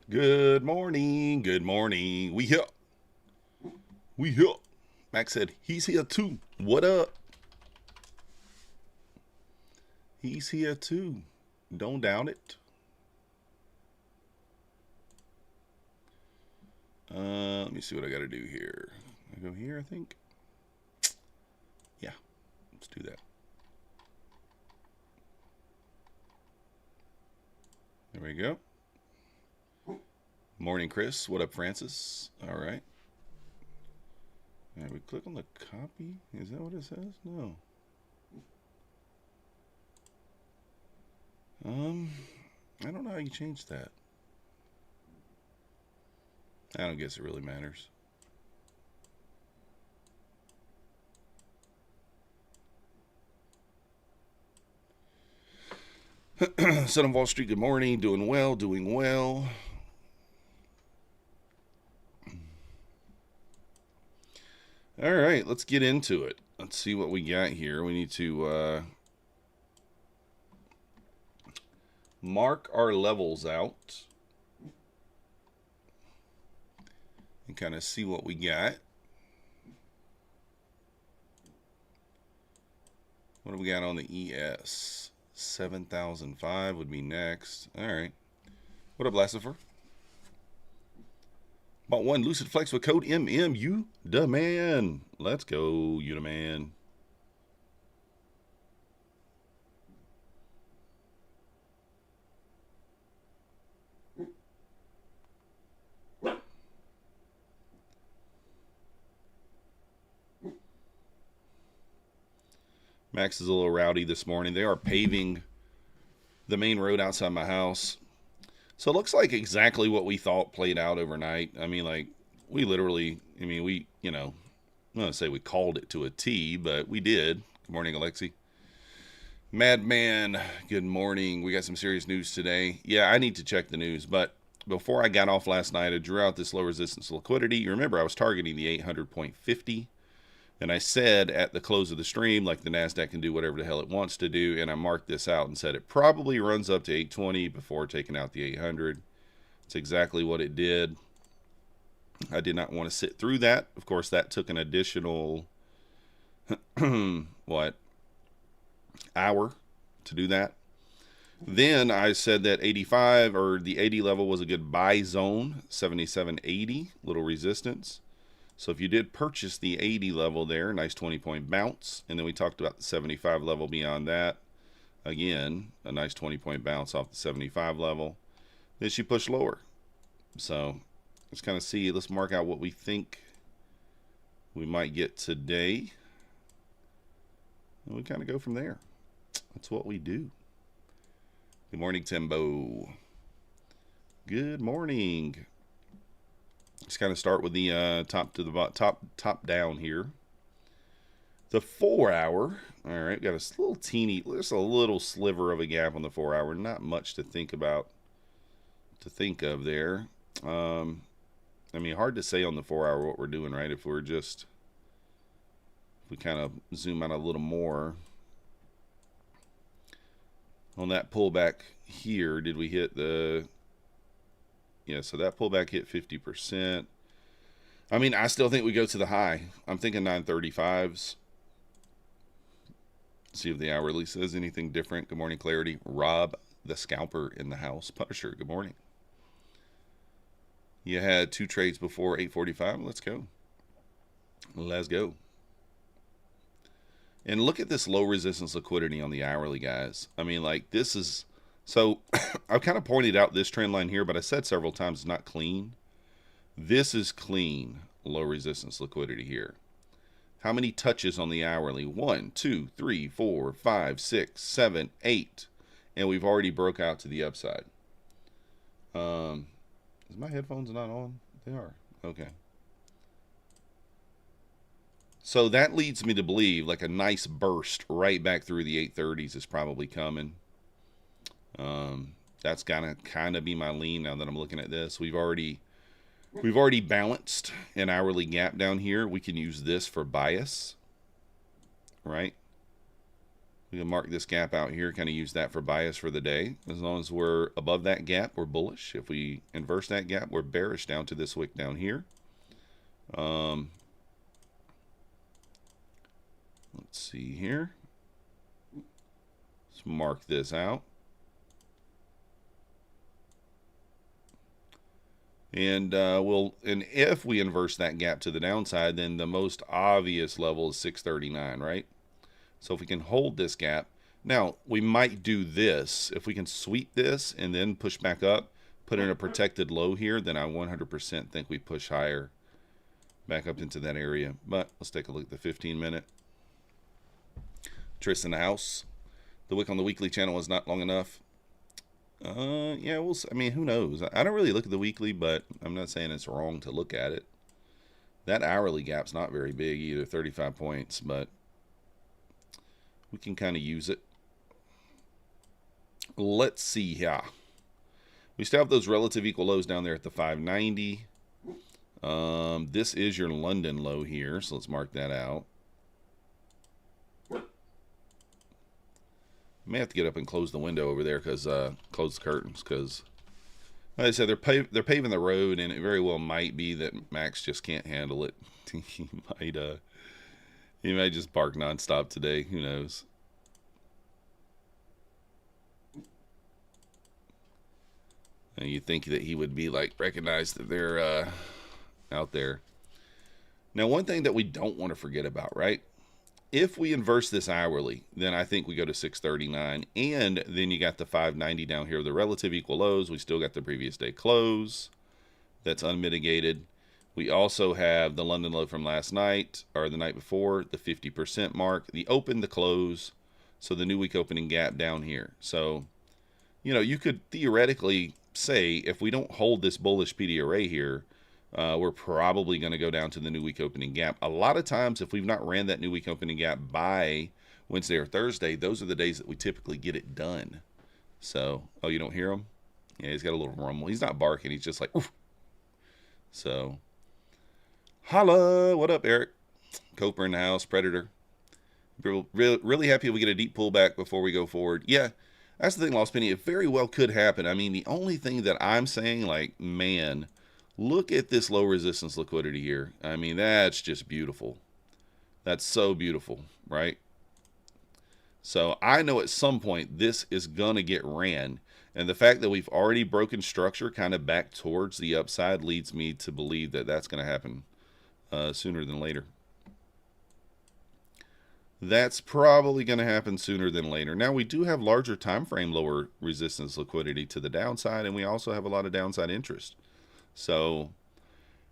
Good morning. Good morning. We here. We here. Max said he's here too. What up? He's here too. Don't doubt it. Let me see what I got to do here. I go here, I think. Yeah, let's do that. There we go. Morning, Chris. What up, Francis? All right. All right, we click on the copy. Is that what it says? No. I don't know how you change that. I don't guess it really matters. Son of Wall Street, good morning. Doing well, doing well. All right, let's get into it. Let's see what we got here. We need to mark our levels out and kind of see what we got. What do we got on the ES? 7,005 would be next. All right. What up, Lassifer? Bought one Lucid Flex with code MM. You the man. Let's go, you the man. Max is a little rowdy this morning. They are paving the main road outside my house. So it looks like exactly what we thought played out overnight. I mean, like, we literally, I'm not going to say we called it to a T, but we did. Good morning, Alexi. Madman, good morning. We got some serious news today. Yeah, I need to check the news, but before I got off last night, I drew out this low resistance liquidity. You remember I was targeting the 800.50. And I said at the close of the stream, like the Nasdaq can do whatever the hell it wants to do, and I marked this out and said it probably runs up to 820 before taking out the 800. It's exactly what it did. I did not want to sit through that. Of course, that took an additional hour to do that. Then I said that 85 or the 80 level was a good buy zone, 77.80, little resistance. So if you did purchase the 80 level there, nice 20-point bounce. And then we talked about the 75 level beyond that. Again, a nice 20-point bounce off the 75 level. Then she pushed lower. So let's kind of see. Let's mark out what we think we might get today. And we kind of go from there. That's what we do. Good morning, Timbo. Good morning. Let's kind of start with the top to the bottom, top down here. The 4 hour, all right, got a little teeny, just a little sliver of a gap on the 4 hour. Not much to think about, to think of there. I mean, hard to say on the 4 hour what we're doing, right? If we kind of zoom out a little more on that pullback here, did we hit the? Yeah, so that pullback hit 50%. I mean, I still think we go to the high. I'm thinking 935s. See if the hourly says anything different. Good morning, Clarity. Rob, the scalper in the house. Punisher, good morning. You had 2 trades before 8:45. Let's go. Let's go. And look at this low resistance liquidity on the hourly, guys. I mean, like, this is... So I've kind of pointed out this trend line here, but I said several times it's not clean. This is clean low resistance liquidity here. How many touches on the hourly? 1, 2, 3, 4, 5, 6, 7, 8. And we've already broke out to the upside. Is my headphones not on? They are. Okay. So that leads me to believe like a nice burst right back through the 830s is probably coming. That's gonna kind of be my lean now that I'm looking at this. We've already balanced an hourly gap down here. We can use this for bias, right? We can mark this gap out here, kind of use that for bias for the day. As long as we're above that gap, we're bullish. If we inverse that gap, we're bearish down to this wick down here. Let's see here. Let's mark this out. And if we inverse that gap to the downside, then the most obvious level is 639, right? So if we can hold this gap, now we might do this. If we can sweep this and then push back up, put in a protected low here, then I 100% think we push higher back up into that area. But let's take a look at the 15-minute. Tristan House. The wick on the weekly channel is not long enough. Yeah, I mean, who knows? I don't really look at the weekly, but I'm not saying it's wrong to look at it. That hourly gap's not very big either, 35 points, but we can kind of use it. Let's see here. We still have those relative equal lows down there at the 590. This is your London low here, so let's mark that out. I may have to get up and close the window over there, because close the curtains, because like I said, they're paving the road, and it very well might be that Max just can't handle it. he might just bark nonstop today. Who knows? And you think that he would be like recognize that they're out there. Now, one thing that we don't want to forget about, right? If we inverse this hourly, then I think we go to 639, and then you got the 590 down here, the relative equal lows. We still got the previous day close. That's unmitigated. We also have the London low from last night, or the night before, the 50% mark, the open, the close, so the new week opening gap down here. So, you know, you could theoretically say if we don't hold this bullish PD array here, we're probably going to go down to the new week opening gap. A lot of times, if we've not ran that new week opening gap by Wednesday or Thursday, those are the days that we typically get it done. So, oh, you don't hear him? Yeah, he's got a little rumble. He's not barking. He's just like, oof. So, holla. What up, Eric? Coper in the house. Predator. Really happy we get a deep pullback before we go forward. Yeah, that's the thing, Lost Penny. It very well could happen. I mean, the only thing that I'm saying, like, man, look at this low resistance liquidity here. I mean, that's just beautiful. That's so beautiful, right? So I know at some point this is going to get ran. And the fact that we've already broken structure kind of back towards the upside leads me to believe that that's going to happen sooner than later. That's probably going to happen sooner than later. Now, we do have larger time frame lower resistance liquidity to the downside, and we also have a lot of downside interest. So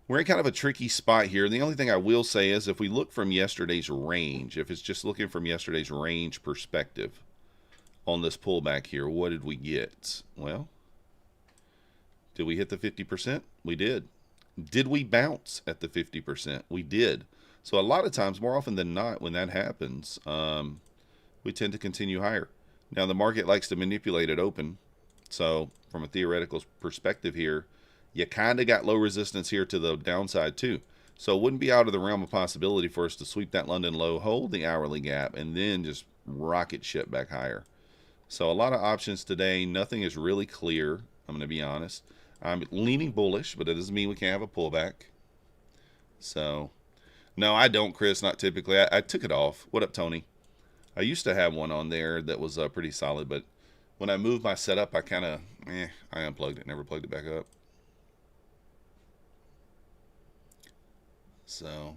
we're in kind of a tricky spot here. The only thing I will say is if we look from yesterday's range, if it's just looking from yesterday's range perspective on this pullback here, what did we get? Well, did we hit the 50%? We did. Did we bounce at the 50%? We did. So a lot of times, more often than not, when that happens, we tend to continue higher. Now, the market likes to manipulate it open. So from a theoretical perspective here, you kind of got low resistance here to the downside too. So it wouldn't be out of the realm of possibility for us to sweep that London low, hold the hourly gap, and then just rocket ship back higher. So a lot of options today. Nothing is really clear. I'm going to be honest. I'm leaning bullish, but it doesn't mean we can't have a pullback. So, no, I don't, Chris. Not typically. I took it off. What up, Tony? I used to have one on there that was pretty solid, but when I moved my setup, I kind of, I unplugged it. Never plugged it back up. So,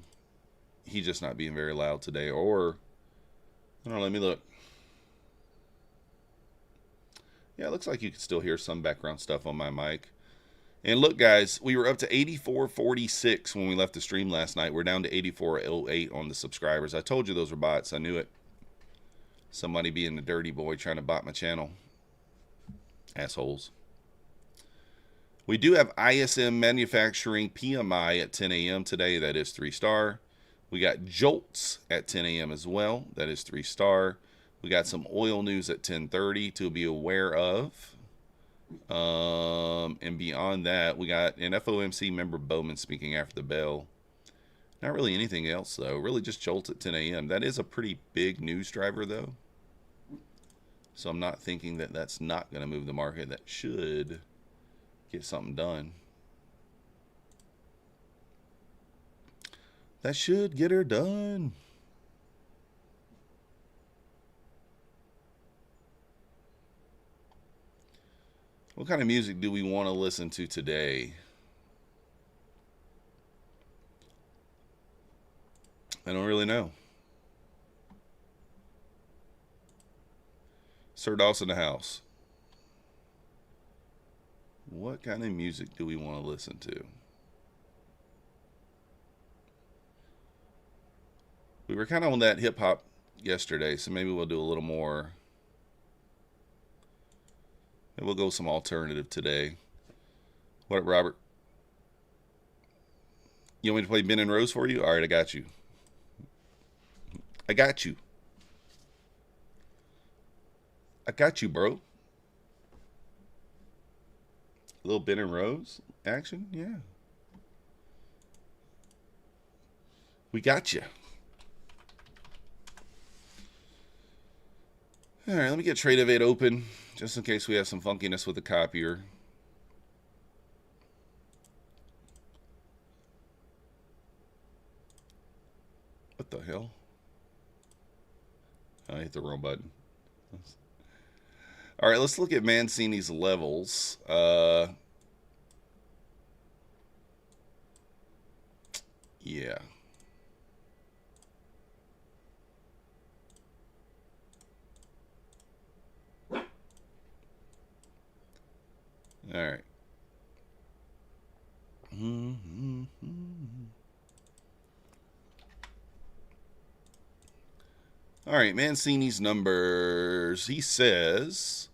he's just not being very loud today. Or, I don't know, let me look. Yeah, it looks like you can still hear some background stuff on my mic. And look, guys, we were up to 84.46 when we left the stream last night. We're down to 84.08 on the subscribers. I told you those were bots. I knew it. Somebody being a dirty boy trying to bot my channel. Assholes. We do have ISM Manufacturing PMI at 10 a.m. today. That is 3-star. We got Jolts at 10 a.m. as well. That is 3-star. We got some oil news at 10:30 to be aware of. And beyond that, we got an FOMC member Bowman speaking after the bell. Not really anything else, though. Really just Jolts at 10 a.m. That is a pretty big news driver, though. So I'm not thinking that that's not going to move the market. That should get something done. That should get her done. What kind of music do we want to listen to today? I don't really know. Sir Dawson in the house. What kind of music do we want to listen to? We were kind of on that hip hop yesterday, so maybe we'll do a little more. Maybe we'll go some alternative today. What up, Robert? You want me to play Ben and Rose for you? All right, I got you. I got you. I got you, bro. A little Ben and Rose action? Yeah. We got you. All right, let me get Trade of 8 open, just in case we have some funkiness with the copier. What the hell? I hit the wrong button. All right, let's look at Mancini's levels. Yeah. All right. All right, Mancini's numbers. He says,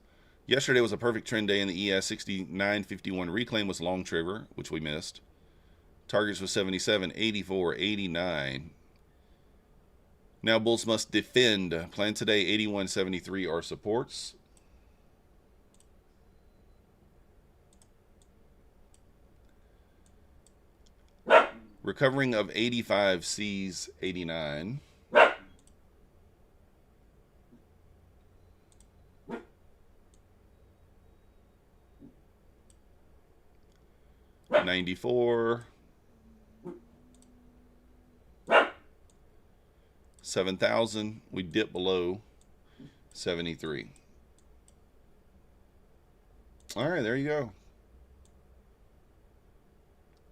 yesterday was a perfect trend day in the ES 69.51. Reclaim was long trigger, which we missed. Targets was 77, 84, 89. Now bulls must defend. Plan today, 81, 73 are supports. Recovering of 85 sees 89. $94. 7,000. We dip below 73. All right, there you go.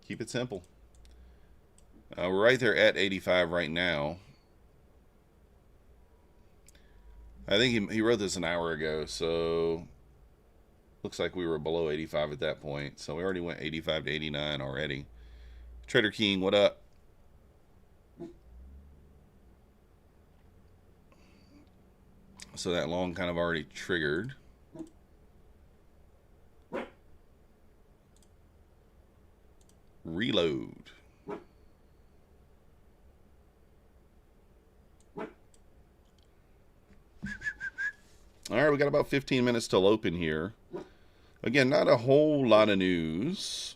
Keep it simple. We're right there at 85 right now. I think he wrote this an hour ago, so looks like we were below 85 at that point. So we already went 85 to 89 already. Trader King, what up? So that long kind of already triggered. Reload. All right, we got about 15 minutes till open here. Again, not a whole lot of news.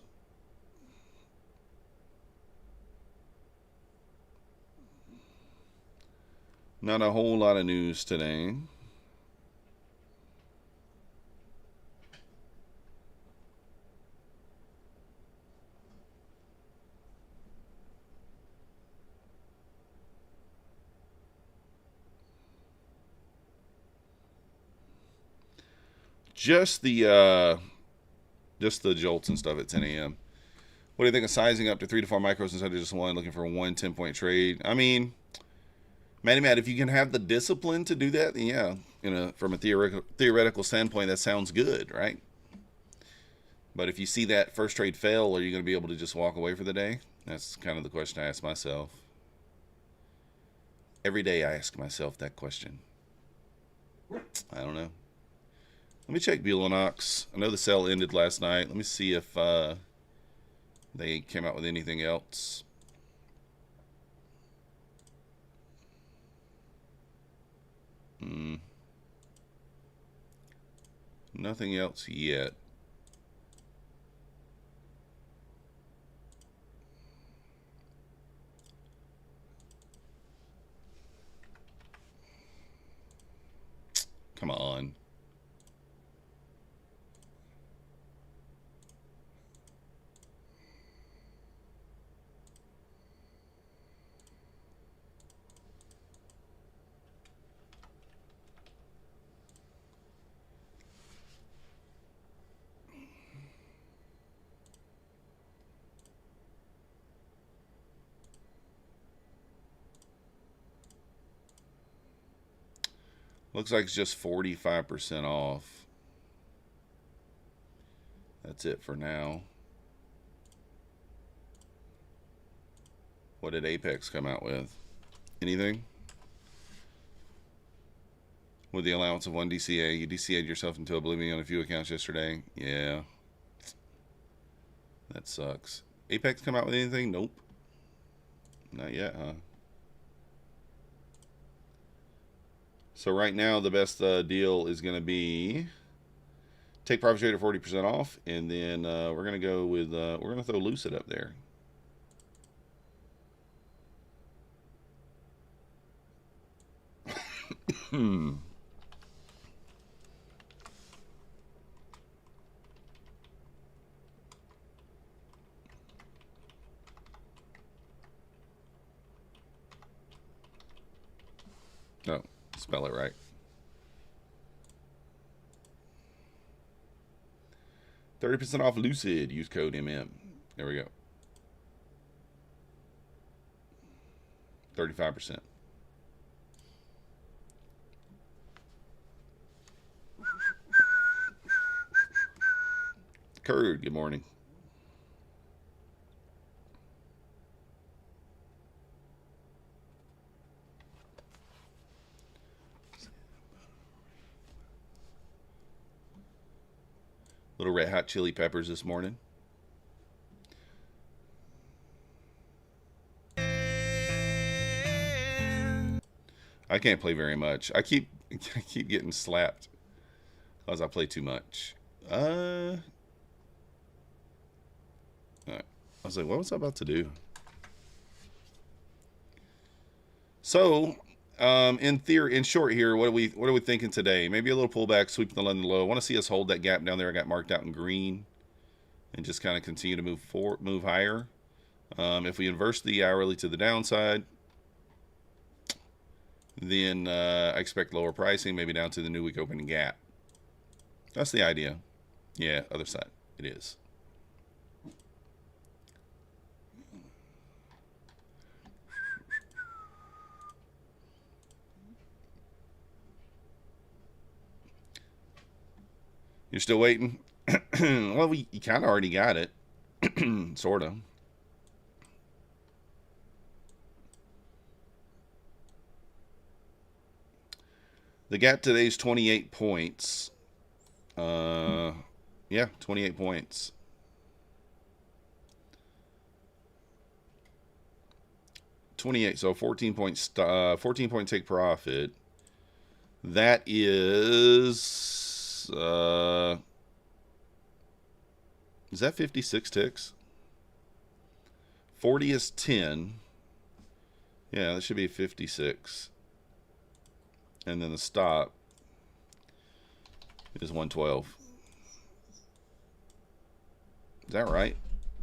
Not a whole lot of news today. Just the jolts and stuff at 10 a.m. What do you think of sizing up to 3 to 4 micros instead of just one, looking for a 1 10-point trade? I mean, Matty Matt, if you can have the discipline to do that, then yeah, from a theoretical standpoint, that sounds good, right? But if you see that first trade fail, are you going to be able to just walk away for the day? That's kind of the question I ask myself. Every day I ask myself that question. I don't know. Let me check Bulanox. I know the sale ended last night. Let me see if they came out with anything else. Nothing else yet. Come on. Looks like it's just 45% off. That's it for now. What did Apex come out with? Anything? With the allowance of 1 DCA, you DCA'd yourself into oblivion on a few accounts yesterday. Yeah. That sucks. Apex come out with anything? Nope. Not yet, huh? So right now, the best deal is going to be take profit rate at 40% off, and then we're going to go with, we're going to throw Lucid up there. No, spell it right. $30% off Lucid. Use code MM. There we go. 35%. Curd, good morning. Little red hot chili peppers this morning. I can't play very much. I keep getting slapped because I play too much. All right. I was like, what was I about to do? So, in theory, in short here, what are we thinking today? Maybe a little pullback, sweep the London low. I want to see us hold that gap down there. I got marked out in green, and just kind of continue to move higher. If we inverse the hourly to the downside, then I expect lower pricing, maybe down to the new week opening gap. That's the idea. Yeah, other side. It is. You're still waiting? Well, you kind of already got it. Sort of. The gap today is 28 points. Yeah, 28 points. So 14 points. 14 point take profit. That is that 56 ticks? 40 is 10. Yeah, that should be 56. And then the stop is 112. Is that right?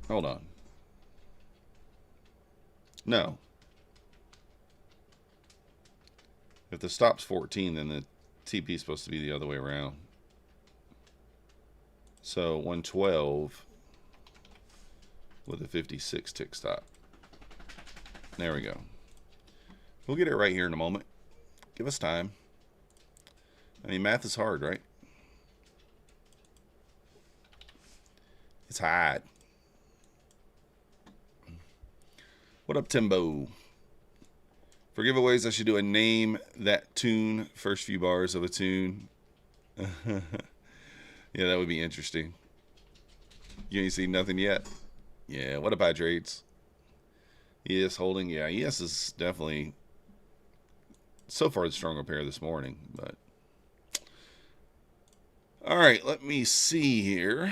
Hold on. No. If the stop's 14, then the TP is supposed to be the other way around. So 112 with a 56 tick stop. There we go. We'll get it right here in a moment. Give us time. I mean, math is hard, right? It's hard. What up, Timbo? For giveaways, I should do a name that tune, first few bars of a tune. Yeah, that would be interesting. You ain't seen nothing yet? Yeah, what about trades? ES holding, yeah, ES is definitely so far the stronger pair this morning, but all right, let me see here.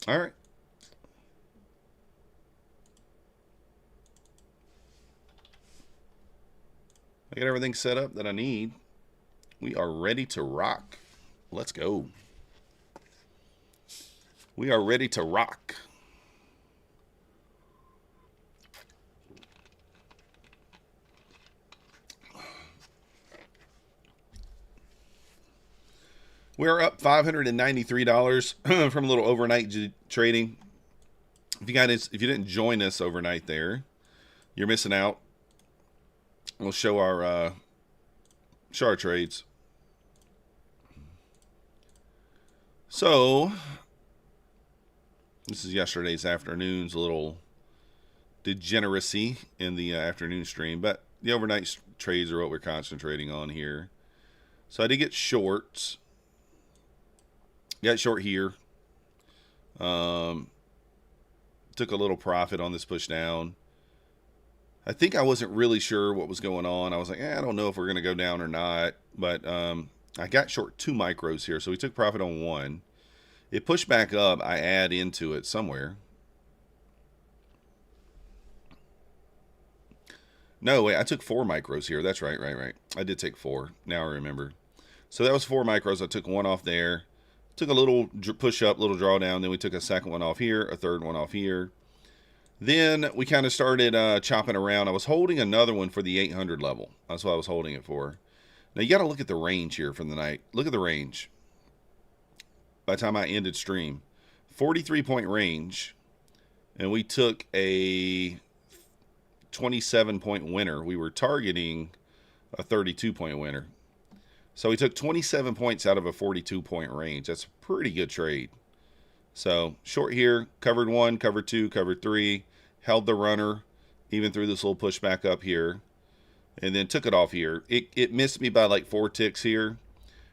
All right. I got everything set up that I need. We are ready to rock. Let's go. We are ready to rock. We're up $593 from a little overnight trading. If you didn't join us overnight there, you're missing out. We'll show our trades. So this is yesterday's afternoon's little degeneracy in the afternoon stream, but the overnight trades are what we're concentrating on here. So I did get shorts. Got short here. Took a little profit on this push down. I think I wasn't really sure what was going on. I was like, I don't know if we're going to go down or not. But I got short 2 micros here. So we took profit on 1. It pushed back up. I add into it somewhere. No, wait. I took 4 micros here. That's right. I did take 4. Now I remember. So that was 4 micros. I took 1 off there. Took a little push up, little drawdown. Then we took a second one off here, a third one off here. Then we kind of started chopping around. I was holding another one for the 800 level. That's what I was holding it for. Now you got to look at the range here from the night. Look at the range. By the time I ended stream, 43-point range, and we took a 27-point winner. We were targeting a 32-point winner. So we took 27 points out of a 42-point range. That's a pretty good trade. So short here, covered 1, covered 2, covered 3, held the runner, even through this little pushback up here, and then took it off here. It missed me by like 4 ticks here.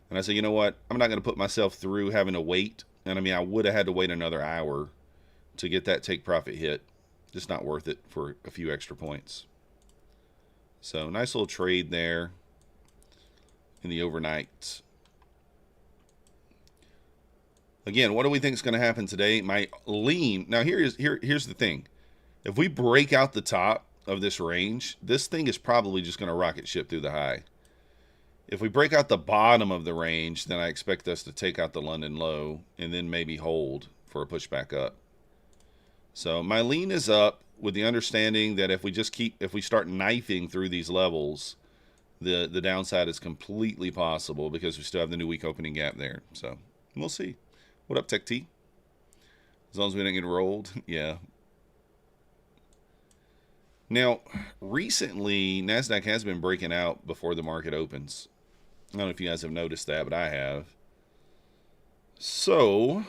And I said, you know what? I'm not going to put myself through having to wait. And I mean, I would have had to wait another hour to get that take profit hit. Just not worth it for a few extra points. So nice little trade there in the overnight. Again, what do we think is going to happen today? My lean. Now here's the thing. If we break out the top of this range, this thing is probably just going to rocket ship through the high. If we break out the bottom of the range, then I expect us to take out the London low and then maybe hold for a pushback up. So my lean is up with the understanding that if we start knifing through these levels, the downside is completely possible because we still have the new week opening gap there. So we'll see. What up, Tech T? As long as we don't get rolled, yeah. Now, recently, Nasdaq has been breaking out before the market opens. I don't know if you guys have noticed that, but I have. So,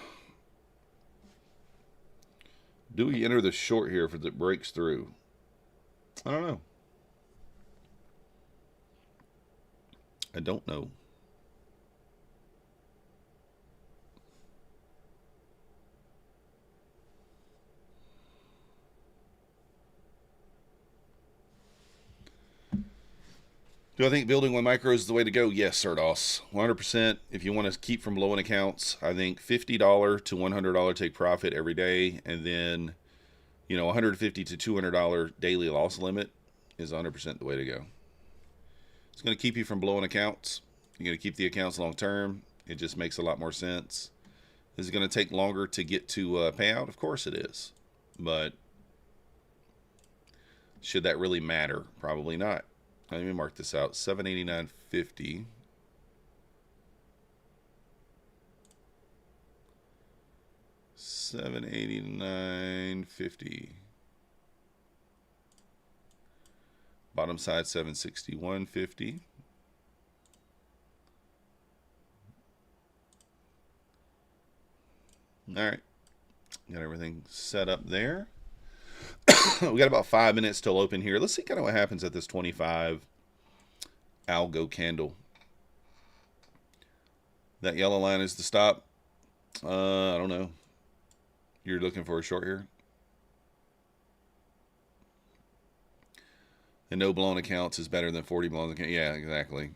do we enter the short here if it breaks through? I don't know. I don't know. Do I think building 1 micro is the way to go? Yes, Serdos. 100%. If you want to keep from blowing accounts, I think $50 to $100 take profit every day, and then, $150 to $200 daily loss limit is 100% the way to go. It's going to keep you from blowing accounts. You're going to keep the accounts long term. It just makes a lot more sense. Is it going to take longer to get to payout? Of course it is. But should that really matter? Probably not. Let me mark this out. 789.50. $789.50. Bottom side 761.50. All right. Got everything set up there. We got about 5 minutes till open here. Let's see kind of what happens at this 25 algo candle. That yellow line is the stop. I don't know. You're looking for a short here? And no blown accounts is better than 40 blown accounts. Yeah, exactly.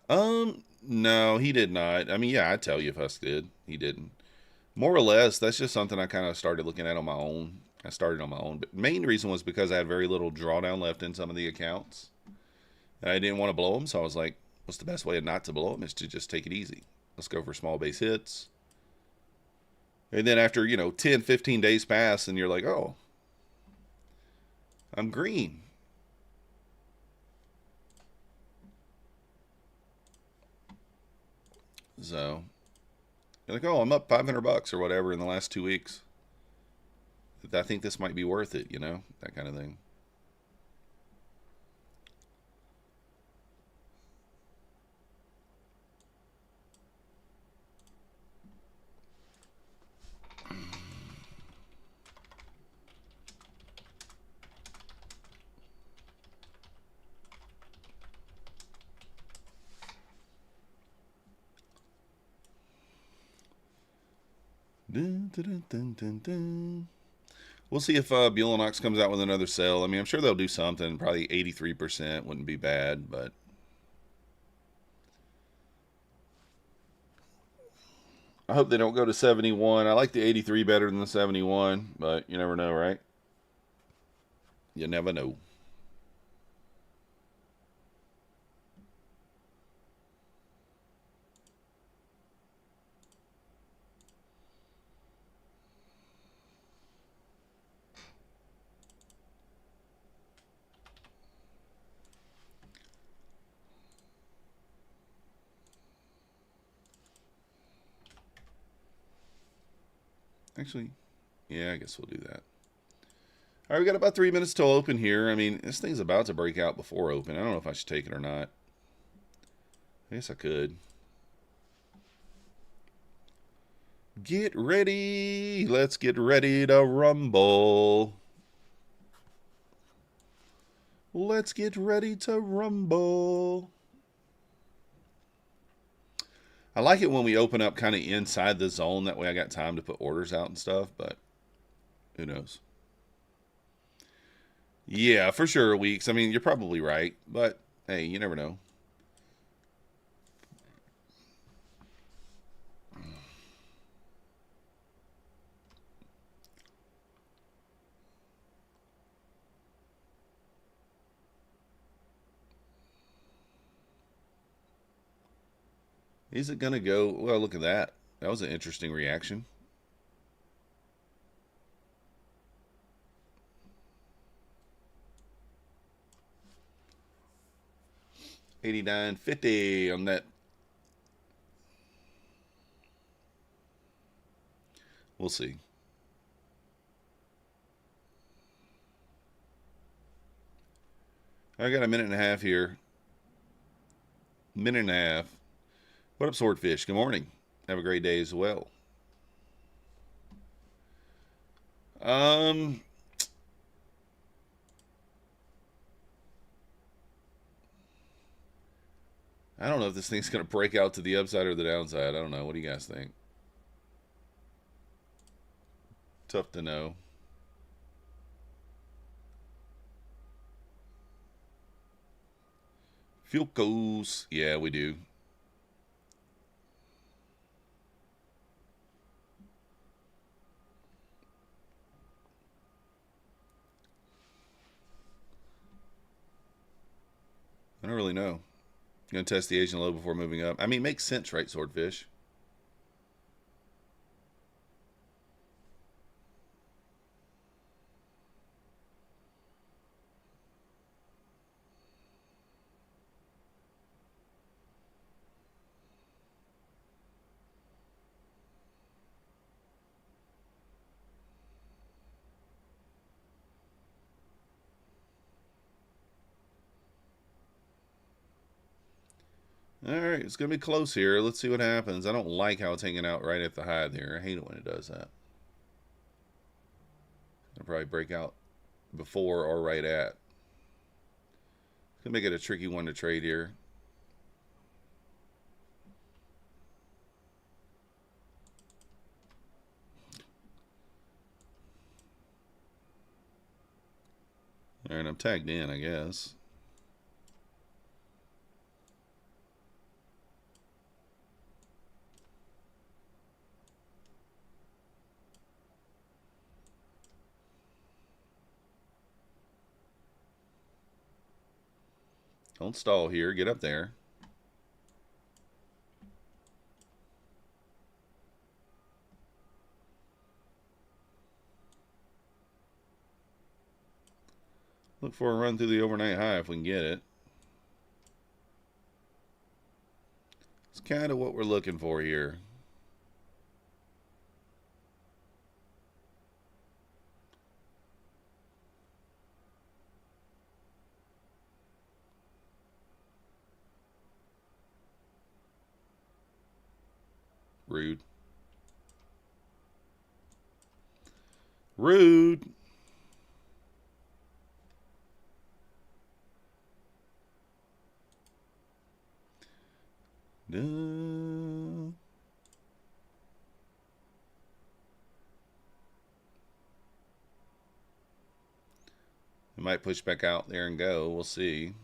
No, he did not. I mean, yeah, I'd tell you if Husk did. He didn't. More or less, that's just something I kind of started looking at on my own. I started on my own. But the main reason was because I had very little drawdown left in some of the accounts. And I didn't want to blow them, so I was like, what's the best way not to blow them is to just take it easy. Let's go for small base hits. And then after, 10, 15 days pass, and you're like, oh, I'm green. So you're like, oh, I'm up $500 or whatever in the last 2 weeks. I think this might be worth it, you know, that kind of thing. Dun, dun, dun, dun, dun. We'll see if Bulenox comes out with another sale. I mean, I'm sure they'll do something. Probably 83% wouldn't be bad, but I hope they don't go to 71. I like the 83 better than the 71, but you never know, right? You never know. Actually, yeah, I guess we'll do that. All right, we got about 3 minutes till open here. I mean, this thing's about to break out before open. I don't know if I should take it or not. I guess I could. Get ready. Let's get ready to rumble. Let's get ready to rumble. I like it when we open up kind of inside the zone. That way I got time to put orders out and stuff, but who knows? Yeah, for sure, weeks. I mean, you're probably right, but hey, you never know. Is it going to go? Well, look at that. That was an interesting reaction. 89.50 on that. We'll see. I got a minute and a half here. Minute and a half. What up, Swordfish? Good morning. Have a great day as well. Um, I don't know if this thing's going to break out to the upside or the downside. I don't know. What do you guys think? Tough to know. Fuelcos. Yeah, we do. I don't really know. Going to test the Asian low before moving up. I mean, it makes sense, right, Swordfish? All right, it's going to be close here. Let's see what happens. I don't like how it's hanging out right at the high there. I hate it when it does that. It'll probably break out before or right at. It's going to make it a tricky one to trade here. All right, I'm tagged in, I guess. Don't stall here. Get up there. Look for a run through the overnight high if we can get it. kind of what we're looking for here. Rude. Rude. No. It might push back out there and go. We'll see.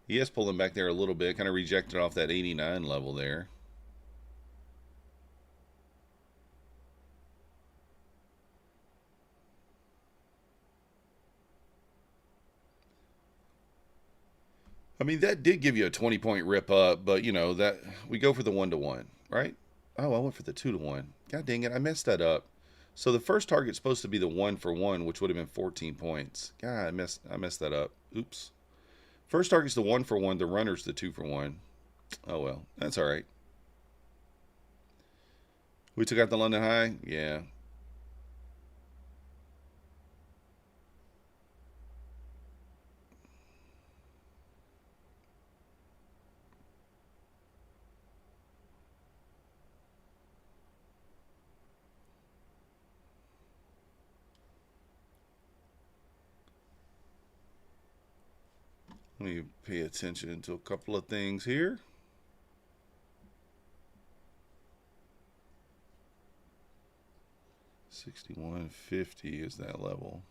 He is pulling back there a little bit. Kind of rejected off that 89 level there. I mean, that did give you a 20-point rip up, but, you know, that we go for the 1-to-1, right? Oh, I went for the 2-to-1. God dang it, I messed that up. So the first target's supposed to be the 1-for-1, which would have been 14 points. God, I messed that up. Oops. First target's the 1-for-1, the runner's the 2-for-1. Oh, well, that's all right. We took out the London High? Yeah. Let me pay attention to a couple of things here. $61.50 is that level.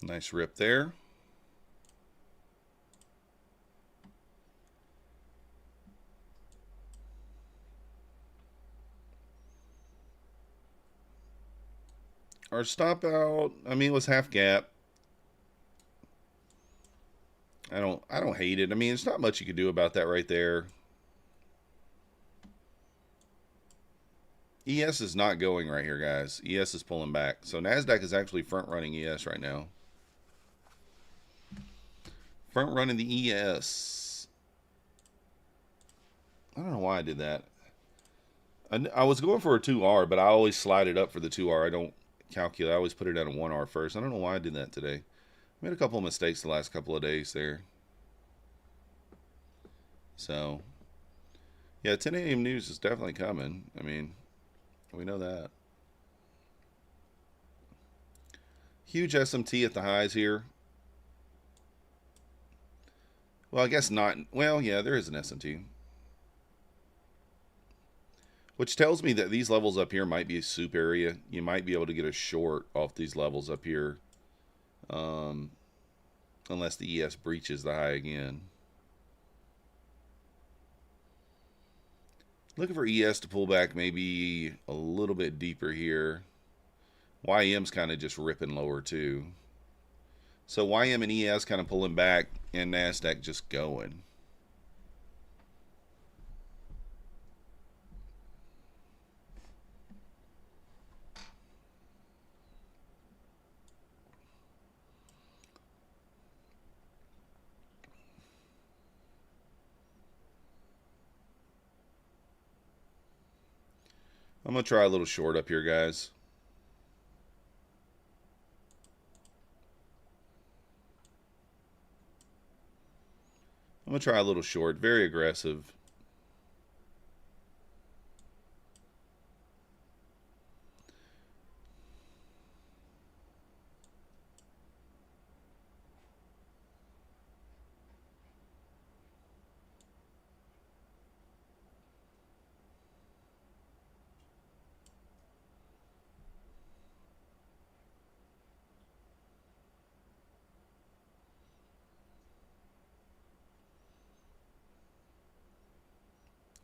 Nice rip there. Our stop out, I mean, it was half gap. I don't hate it. I mean, it's not much you could do about that right there. ES is not going right here, guys. ES is pulling back. So Nasdaq is actually front running ES right now. Front running the ES. I don't know why I did that. I was going for a 2R, but I always slide it up for the 2R. I don't calculate. I always put it at a 1R first. I don't know why I did that today. I made a couple of mistakes the last couple of days there. So, yeah, 10 a.m. news is definitely coming. I mean, we know that. Huge SMT at the highs here. Well, I guess not. Well, yeah, there is an SMT. Which tells me that these levels up here might be a soup area. You might be able to get a short off these levels up here. Unless the ES breaches the high again. Looking for ES to pull back maybe a little bit deeper here. YM's kind of just ripping lower too. So YM and ES kind of pulling back and Nasdaq just going. I'm going to try a little short up here, guys. I'm going to try a little short. Very aggressive.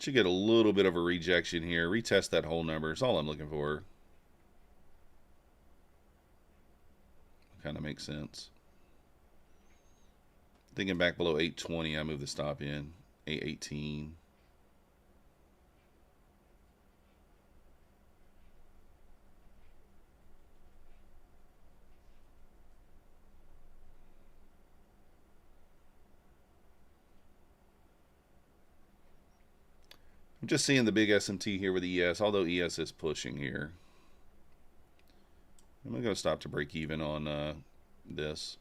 Should get a little bit of a rejection here. Retest that whole number. That's all I'm looking for. Kind of makes sense. Thinking back below 820, I move the stop in. 818. I'm just seeing the big SMT here with ES, although ES is pushing here. I'm going to stop to break even on this.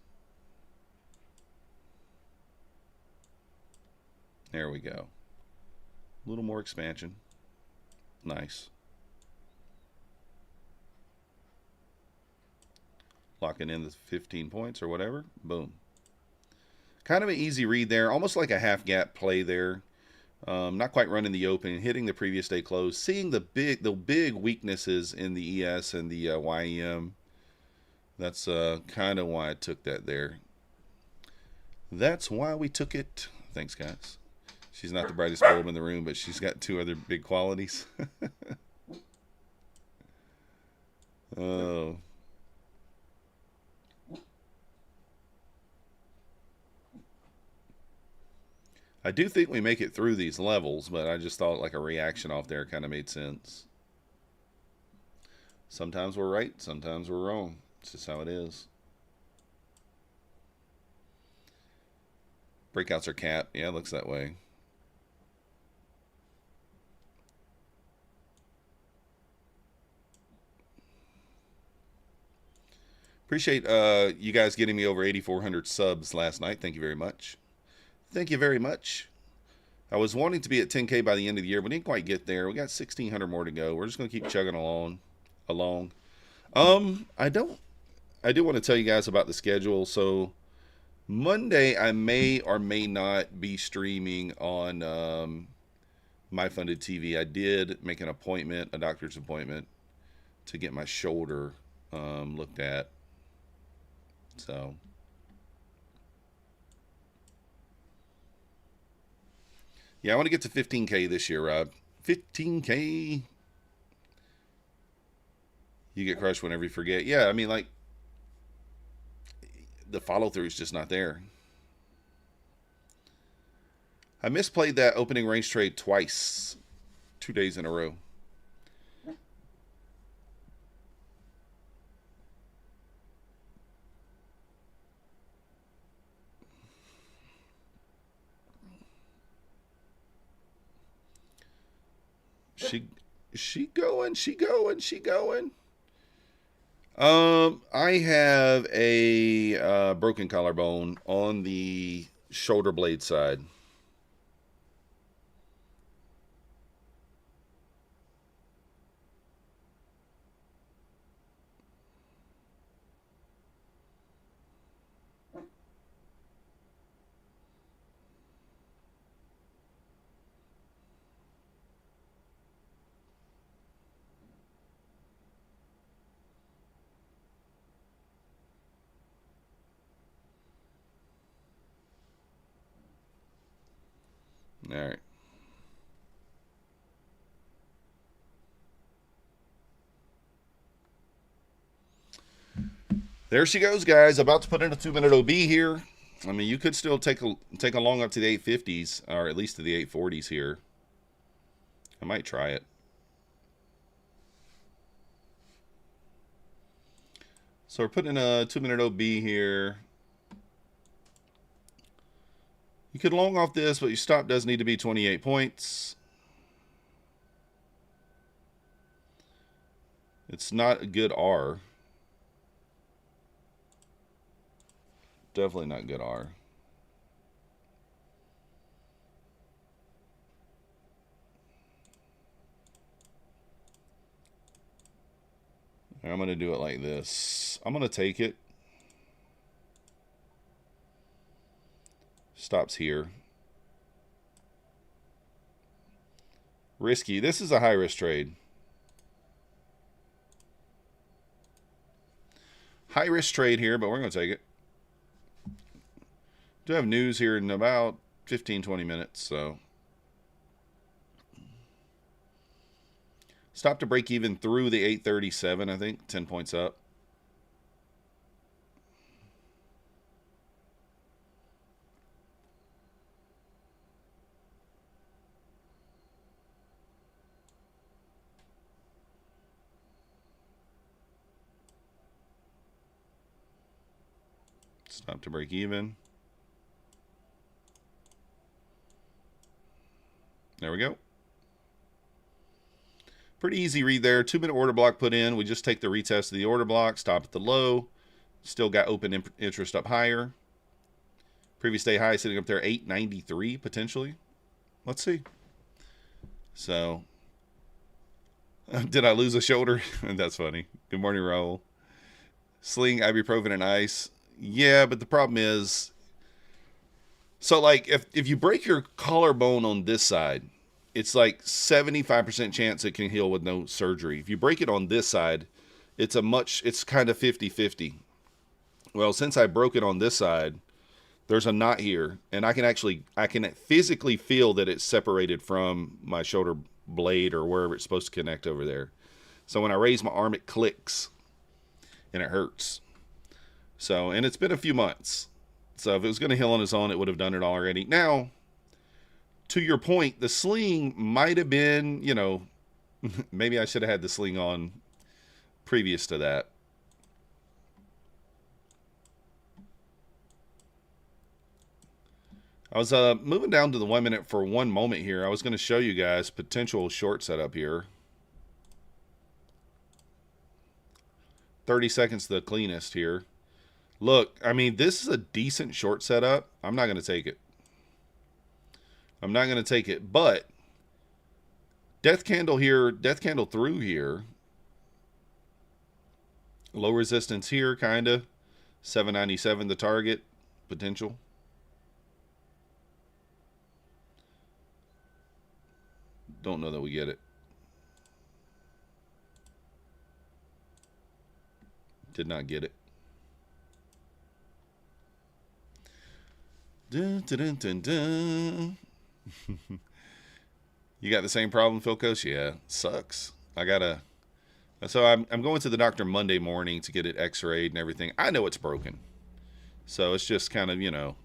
There we go. A little more expansion. Nice. Locking in the 15 points or whatever. Boom. Kind of an easy read there. Almost like a half gap play there. Not quite running the open, hitting the previous day close, seeing the big weaknesses in the ES and the YEM. That's kind of why I took that there. That's why we took it. Thanks, guys. She's not the brightest bulb in the room, but she's got two other big qualities. Oh. I do think we make it through these levels, but I just thought like a reaction off there kind of made sense. Sometimes we're right, sometimes we're wrong. It's just how it is. Breakouts are capped. Yeah, it looks that way. Appreciate you guys getting me over 8,400 subs last night. Thank you very much. Thank you very much. I was wanting to be at 10K by the end of the year, but didn't quite get there. We got 1,600 more to go. We're just going to keep chugging along. I do want to tell you guys about the schedule. So Monday, I may or may not be streaming on My Funded TV. I did make an appointment, a doctor's appointment, to get my shoulder looked at. So yeah, I want to get to 15K this year, Rob. 15K. You get crushed whenever you forget. Yeah, I mean, like, the follow-through is just not there. I misplayed that opening range trade twice, 2 days in a row. She going. I have a broken collarbone on the shoulder blade side. All right. There she goes, guys. About to put in a 2-minute OB here. I mean, you could still take a long up to the 850s, or at least to the 840s here. I might try it. So we're putting in a 2-minute OB here. You could long off this, but your stop does need to be 28 points. It's not a good R. Definitely not good R. I'm going to do it like this. I'm going to take it. Stops here. Risky. This is a high risk trade. High risk trade here, but we're going to take it. Do have news here in about 15-20 minutes, so Stop to break even through the 837, I think. 10 points up. Stop to break even. There we go. Pretty easy read there. 2-minute order block put in. We just take the retest of the order block, stop at the low. Still got open interest up higher. Previous day high sitting up there, 893 potentially. Let's see. So, did I lose a shoulder? That's funny. Good morning, Raul. Sling, ibuprofen, and ice. Yeah, but the problem is, so like if you break your collarbone on this side, it's like 75% chance it can heal with no surgery. If you break it on this side, it's kind of 50-50. Well, since I broke it on this side, there's a knot here, and I can physically feel that it's separated from my shoulder blade or wherever it's supposed to connect over there. So when I raise my arm, it clicks, and it hurts. So, and it's been a few months. So if it was going to heal on its own, it would have done it already. Now, to your point, the sling might have been, you know, maybe I should have had the sling on previous to that. I was moving down to the 1 minute for one moment here. I was going to show you guys potential short setup here. 30 seconds the cleanest here. Look, I mean, this is a decent short setup. I'm not going to take it. I'm not going to take it, but death candle here, death candle through here. Low resistance here, kind of. 797 the target potential. Don't know that we get it. Did not get it. Dun, dun, dun, dun, dun. You got the same problem, Philcos? Yeah, sucks. So I'm going to the doctor Monday morning to get it x-rayed and everything. I know it's broken. So it's just kind of, you know,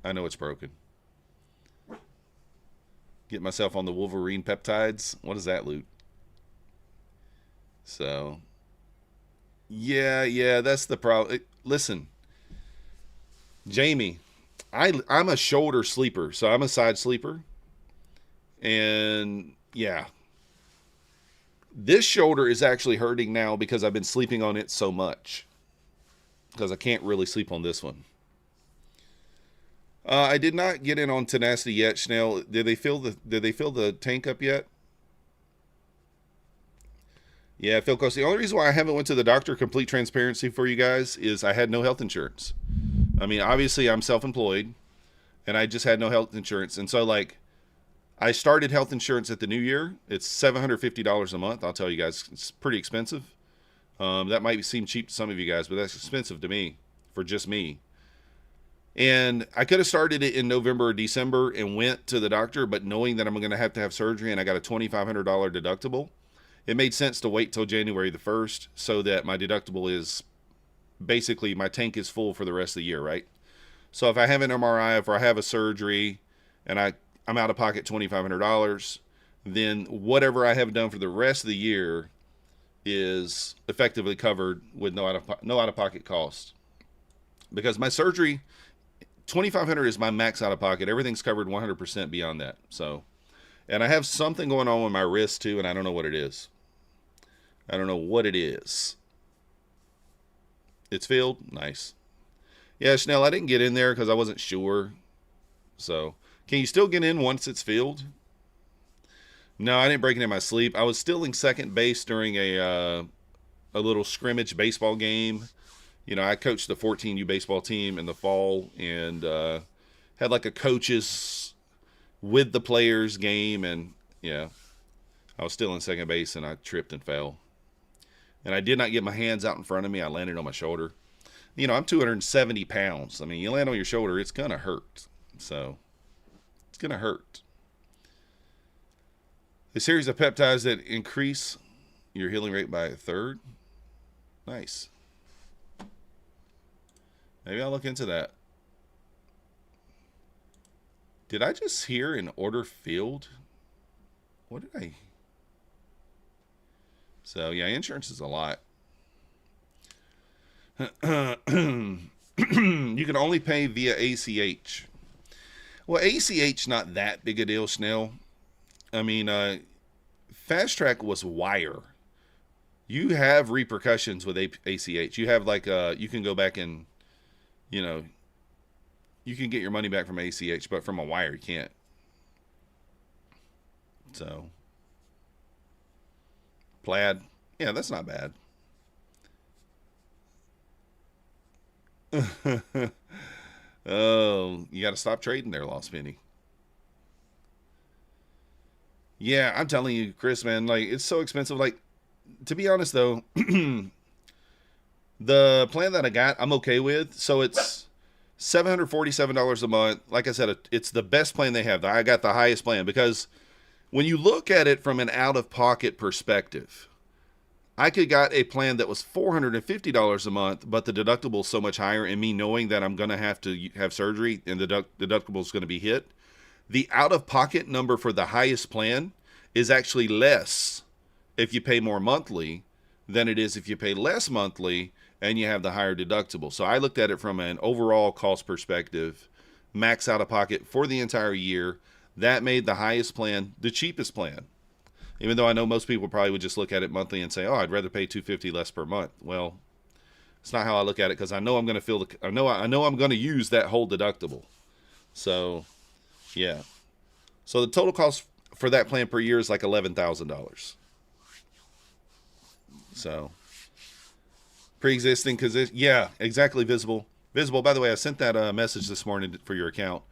I know it's broken. Get myself on the Wolverine peptides. What is that, loot? So, yeah, that's the problem. Listen, Jamie, I'm a shoulder sleeper, so I'm a side sleeper. And yeah, this shoulder is actually hurting now because I've been sleeping on it so much. Because I can't really sleep on this one. I did not get in on tenacity yet, Schnell. Did they fill the tank up yet? Yeah, Phil Costa. The only reason why I haven't went to the doctor, complete transparency for you guys, is I had no health insurance. I mean, obviously I'm self-employed, and I just had no health insurance. And so, like, I started health insurance at the new year. It's $750 a month. I'll tell you guys, it's pretty expensive. That might seem cheap to some of you guys, but that's expensive to me, for just me. And I could have started it in November or December and went to the doctor, but knowing that I'm going to have surgery and I got a $2,500 deductible, it made sense to wait till January the 1st so that my deductible is basically, my tank is full for the rest of the year, right? So if I have an MRI, if I have a surgery, and I'm out of pocket $2,500, then whatever I have done for the rest of the year is effectively covered with no out-of-pocket cost. Because my surgery, $2,500 is my max out-of-pocket. Everything's covered 100% beyond that. So, and I have something going on with my wrist too, and I don't know what it is. I don't know what it is. It's filled? Nice. Yeah, Schnell, I didn't get in there because I wasn't sure. So, can you still get in once it's filled? No, I didn't break it in my sleep. I was stealing second base during a little scrimmage baseball game. You know, I coached the 14U baseball team in the fall and had like a coaches with the players game. And yeah, I was still in second base and I tripped and fell. And I did not get my hands out in front of me. I landed on my shoulder. You know, I'm 270 pounds. I mean, you land on your shoulder, it's going to hurt. So, it's going to hurt. A series of peptides that increase your healing rate by a third. Nice. Maybe I'll look into that. Did I just hear an order filled? What did I... So, yeah, insurance is a lot. You can only pay via ACH. Well, ACH not that big a deal, Snell. I mean, Fast Track was wire. You have repercussions with ACH. You have like you can go back and, you know, you can get your money back from ACH, but from a wire you can't. So, Plaid, yeah, that's not bad. Oh, you got to stop trading there, Lost Penny. Yeah, I'm telling you, Chris, man, like it's so expensive. Like, to be honest though, the plan that I got, I'm okay with. So it's $747 a month. Like I said, it's the best plan they have. I got the highest plan because when you look at it from an out-of-pocket perspective, I could got a plan that was $450 a month, but the deductible is so much higher, and me knowing that I'm going to have surgery and the deductible is going to be hit, the out-of-pocket number for the highest plan is actually less if you pay more monthly than it is if you pay less monthly and you have the higher deductible. So I looked at it from an overall cost perspective, max out-of-pocket for the entire year. That made the highest plan the cheapest plan. Even though I know most people probably would just look at it monthly and say, "Oh, I'd rather pay $250 less per month." Well, it's not how I look at it because I know I'm going to feel I know I'm going to use that whole deductible. So, yeah. So the total cost for that plan per year is like $11,000. So, pre-existing because yeah, exactly. Visible. By the way, I sent that message this morning for your account.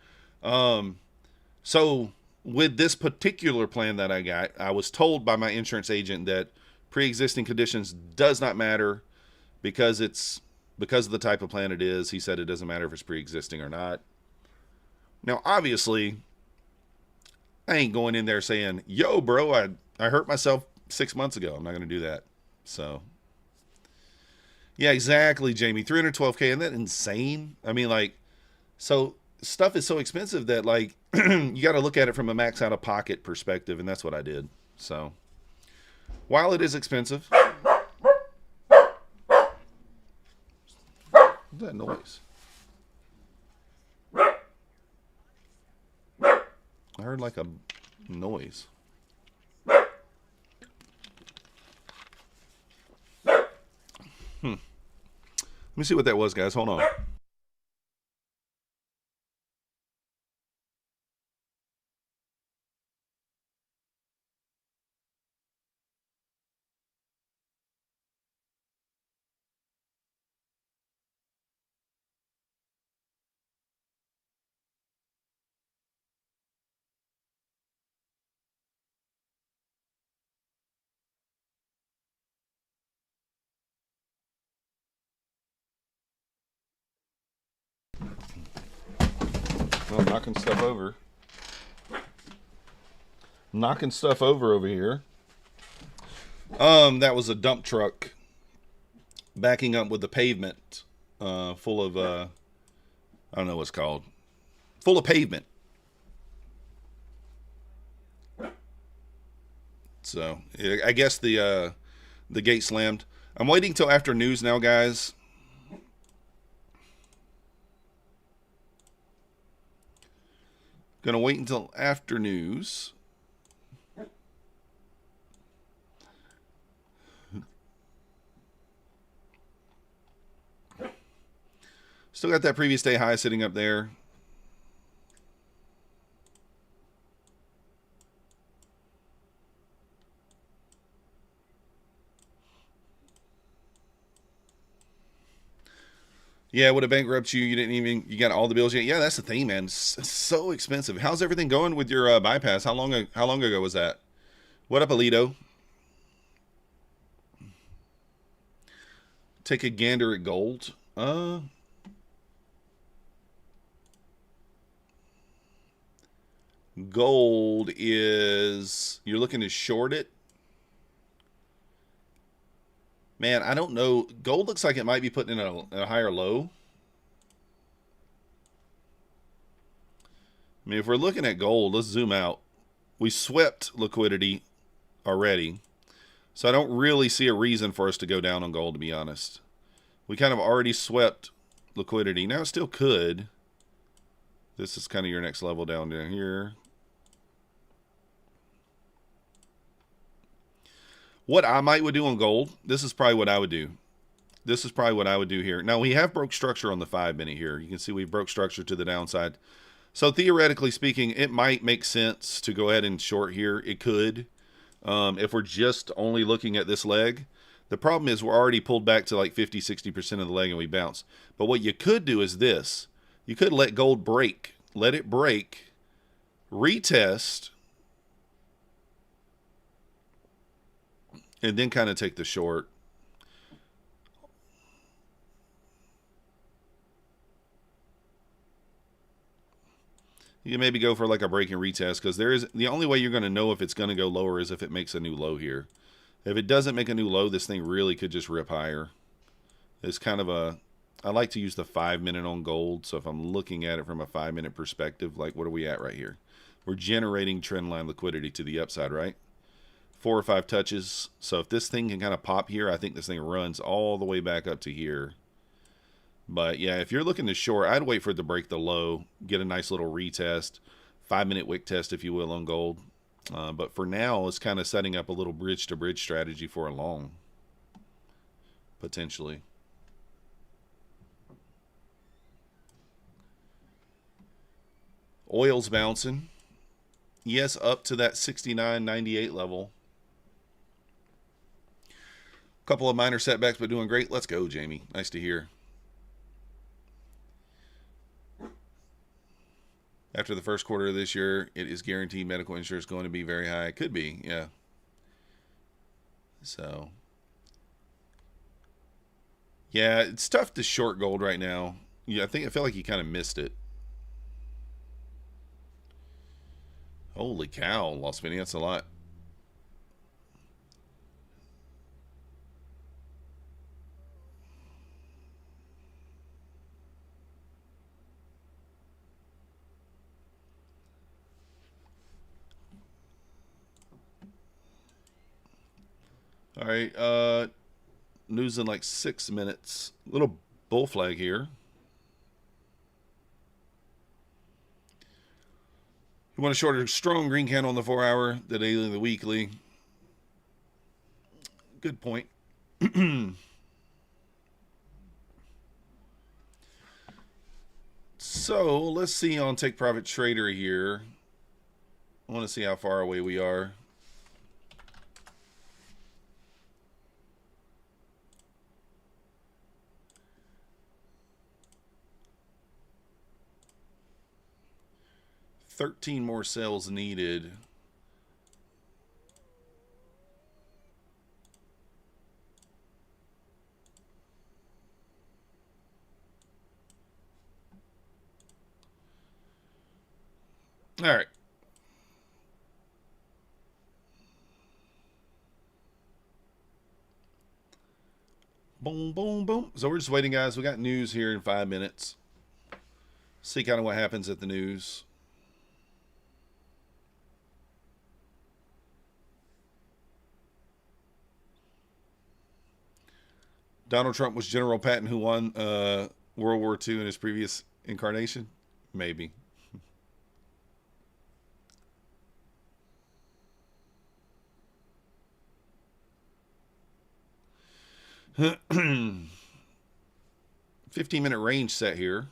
So with this particular plan that I got, I was told by my insurance agent that pre-existing conditions does not matter because of the type of plan it is. He said it doesn't matter if it's pre-existing or not. Now, obviously, I ain't going in there saying, "Yo, bro, I hurt myself 6 months ago." I'm not going to do that. So, yeah, exactly, Jamie. 312K, isn't that insane? I mean, like, so stuff is so expensive that like you got to look at it from a max out of pocket perspective, and that's what I did. So while it is expensive, what's that noise? I heard like a noise. Let me see what that was, guys. Hold on. Well, knocking stuff over. Knocking stuff over here. That was a dump truck backing up with the pavement, full of I don't know what's called, full of pavement. So I guess the gate slammed. I'm waiting till after news now, guys. Gonna wait until after news. Still got that previous day high sitting up there. Yeah, would have bankrupt you. You didn't even, you got all the bills yet. Yeah, that's the thing, man. It's so expensive. How's everything going with your bypass? How long ago was that? What up, Alito? Take a gander at gold. Gold is, you're looking to short it. Man, I don't know. Gold looks like it might be putting in a higher low. I mean, if we're looking at gold, let's zoom out. We swept liquidity already. So I don't really see a reason for us to go down on gold, to be honest. We kind of already swept liquidity. Now it still could. This is kind of your next level down here. What I might would do on gold, this is probably what I would do. This is probably what I would do here. Now, we have broke structure on the 5-minute here. You can see we broke structure to the downside. So theoretically speaking, it might make sense to go ahead and short here. It could. If we're just only looking at this leg. The problem is we're already pulled back to like 50-60% of the leg and we bounce. But what you could do is this. You could let gold break. Let it break. Retest. And then kind of take the short. You can maybe go for like a break and retest, because there is the only way you're going to know if it's going to go lower is if it makes a new low here. If it doesn't make a new low, this thing really could just rip higher. It's kind of a, I like to use the 5-minute on gold. So if I'm looking at it from a 5-minute perspective, like what are we at right here? We're generating trend line liquidity to the upside, right? 4 or 5 touches. So if this thing can kind of pop here, I think this thing runs all the way back up to here. But yeah, if you're looking to short, I'd wait for it to break the low, get a nice little retest, 5-minute wick test, if you will, on gold. But for now, it's kind of setting up a little bridge-to-bridge strategy for a long, potentially. Oil's bouncing. Yes, up to that 69.98 level. Couple of minor setbacks, but doing great. Let's go, Jamie. Nice to hear. After the first quarter of this year, it is guaranteed medical insurance going to be very high. It could be, yeah. So, yeah, it's tough to short gold right now. Yeah, I feel like you kind of missed it. Holy cow, Lost Penny, that's a lot. All right, news in like 6 minutes. Little bull flag here. You want a shorter, strong green candle on the 4-hour, the daily, the weekly. Good point. So let's see on Take Profit Trader here. I want to see how far away we are. $13 more sales needed. All right. Boom, boom, boom. So we're just waiting, guys. We got news here in 5 minutes. See kind of what happens at the news. Donald Trump was General Patton who won World War II in his previous incarnation? Maybe. $15-minute range set here.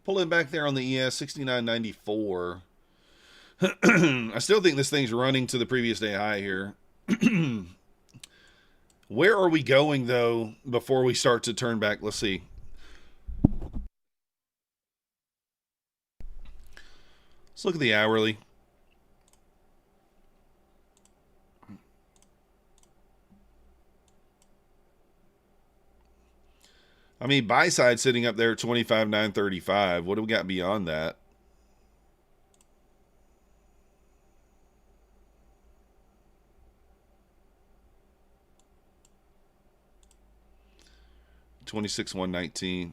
Pulling back there on the ES, 69.94. I still think this thing's running to the previous day high here. Where are we going, though, before we start to turn back? Let's see. Let's look at the hourly. I mean, buy side sitting up there at 25,935. What do we got beyond that? $26,119.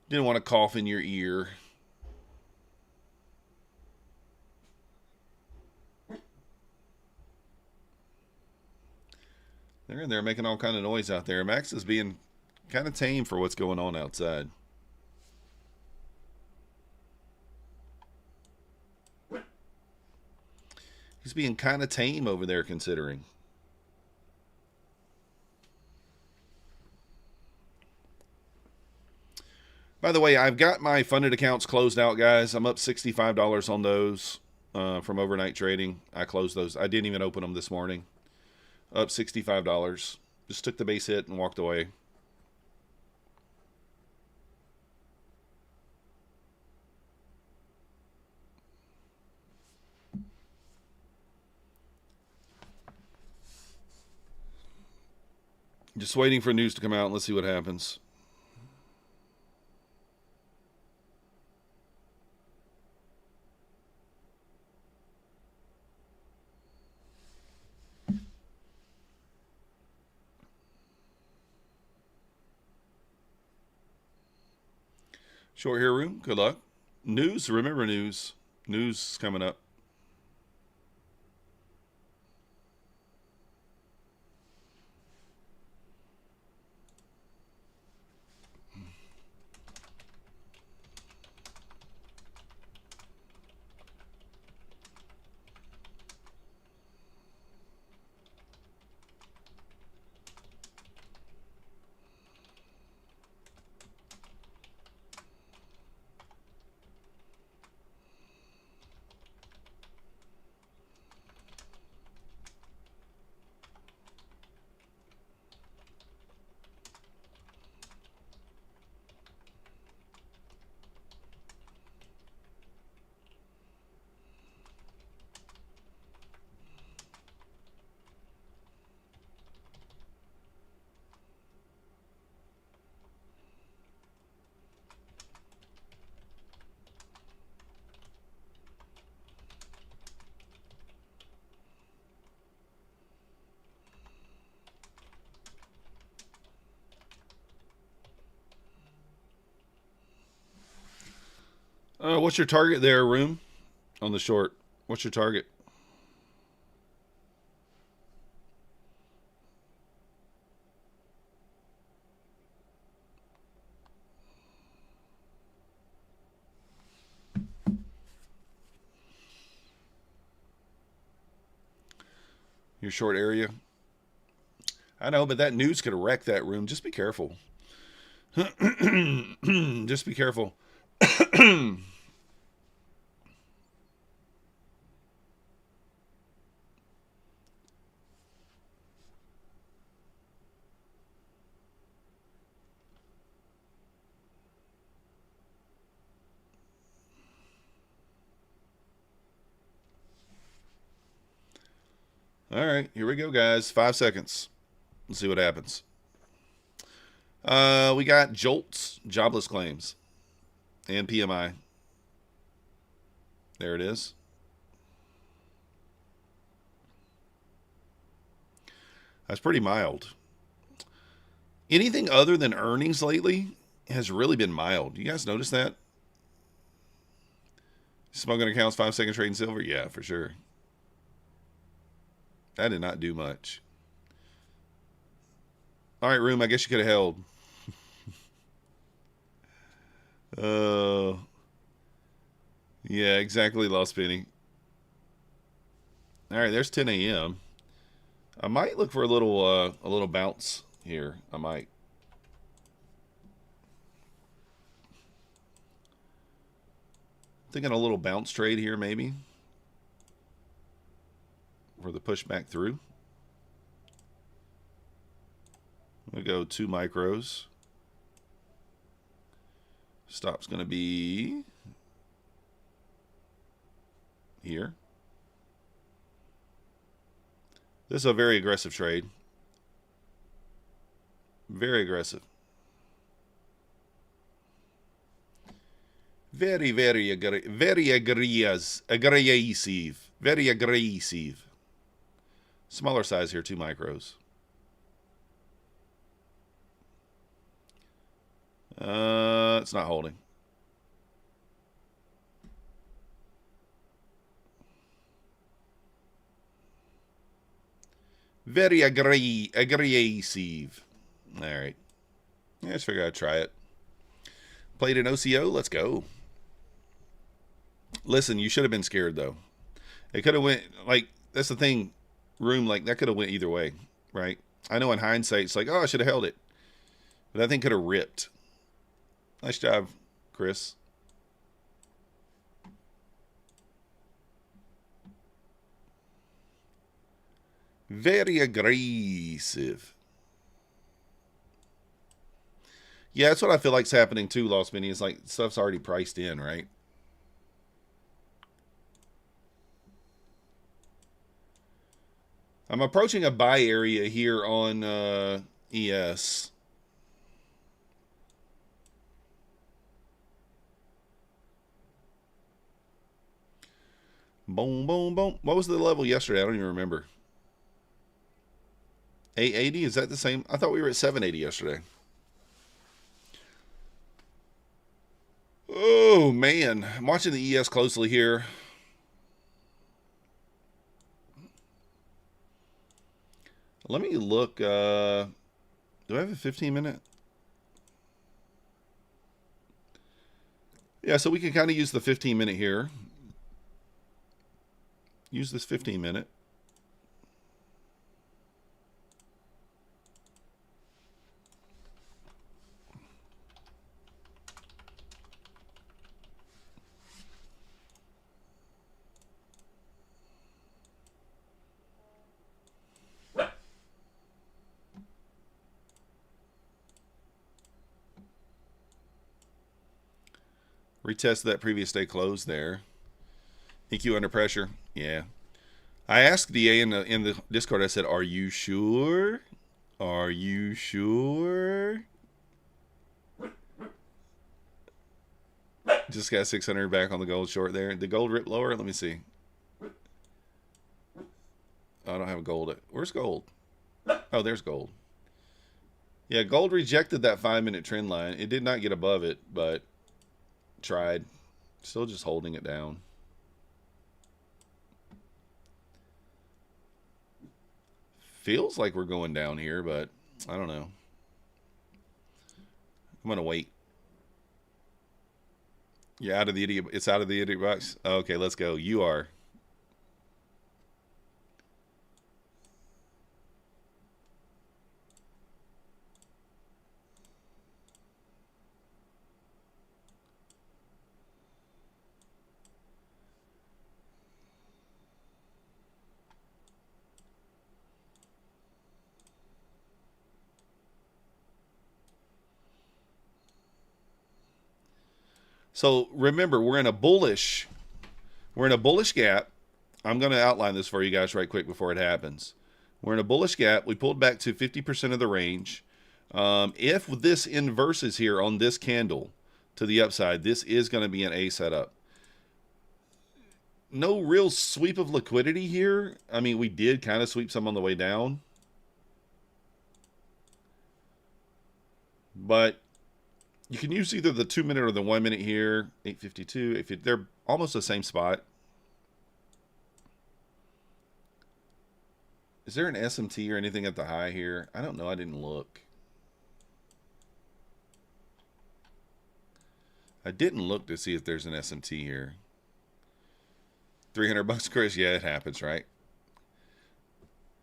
Didn't want to cough in your ear. They're in there making all kind of noise out there. Max is being kind of tame for what's going on outside. He's being kind of tame over there, considering. By the way, I've got my funded accounts closed out, guys. I'm up $65 on those from overnight trading. I closed those. I didn't even open them this morning. Up $65. Just took the base hit and walked away. Just waiting for news to come out and let's see what happens. Short hair room, good luck. News, remember news. News coming up. What's your target there, room? On the short. What's your target? Your short area? I know, but that news could wreck that room. Just be careful. Just be careful. All right, here we go, guys. 5 seconds. Let's see what happens. We got JOLTS, jobless claims, and PMI. There it is. That's pretty mild. Anything other than earnings lately has really been mild. You guys notice that? Smoking accounts, 5 second trade in silver? Yeah, for sure. That did not do much. All right, room, I guess you could have held. Yeah, exactly, lost penny. All right, there's 10 a.m. I might look for a little bounce here. I might. Thinking a little bounce trade here, maybe. For the push back through. I'm going to go 2 micros. Stop's going to be here. This is a very aggressive trade. Very aggressive. Very aggressive. Very aggressive. Smaller size here, 2 micros. It's not holding. Very aggressive. All right. Yeah, let's figure out how to try it. Played an OCO. Let's go. Listen, you should have been scared though. It could have went like that's the thing. Room like that could have went either way, right? I know in hindsight it's like, oh, I should have held it, but that thing could have ripped. Nice job, Chris. Very aggressive. Yeah, that's what I feel like's happening too, Lost Mini. It's like stuff's already priced in, right? I'm approaching a buy area here on ES. Boom, boom, boom. What was the level yesterday? I don't even remember. 880? Is that the same? I thought we were at 780 yesterday. Oh, man. I'm watching the ES closely here. Let me look. Do I have a 15-minute? Yeah, so we can kind of use the 15-minute here. Use this 15-minute. Retest that previous day close there. EQ under pressure. Yeah. I asked DA in the Discord, I said, are you sure? Are you sure? Just got 600 back on the gold short there. Did gold rip lower? Let me see. I don't have gold. Where's gold? Oh, there's gold. Yeah, gold rejected that 5-minute trend line. It did not get above it, but tried. Still just holding it down. Feels like we're going down here, but I don't know. I'm going to wait. You're out of the idiot. It's out of the idiot box. Okay, let's go. You are. So remember, we're in a bullish gap. I'm going to outline this for you guys right quick before it happens. We're in a bullish gap. We pulled back to 50% of the range. If this inverses here on this candle to the upside, this is going to be an A setup. No real sweep of liquidity here. I mean, we did kind of sweep some on the way down. But you can use either the 2-minute or the 1-minute here. 852, 850. They're almost the same spot. Is there an SMT or anything at the high here? I don't know. I didn't look. I didn't look to see if there's an SMT here. 300 bucks, Chris. Yeah, it happens, right?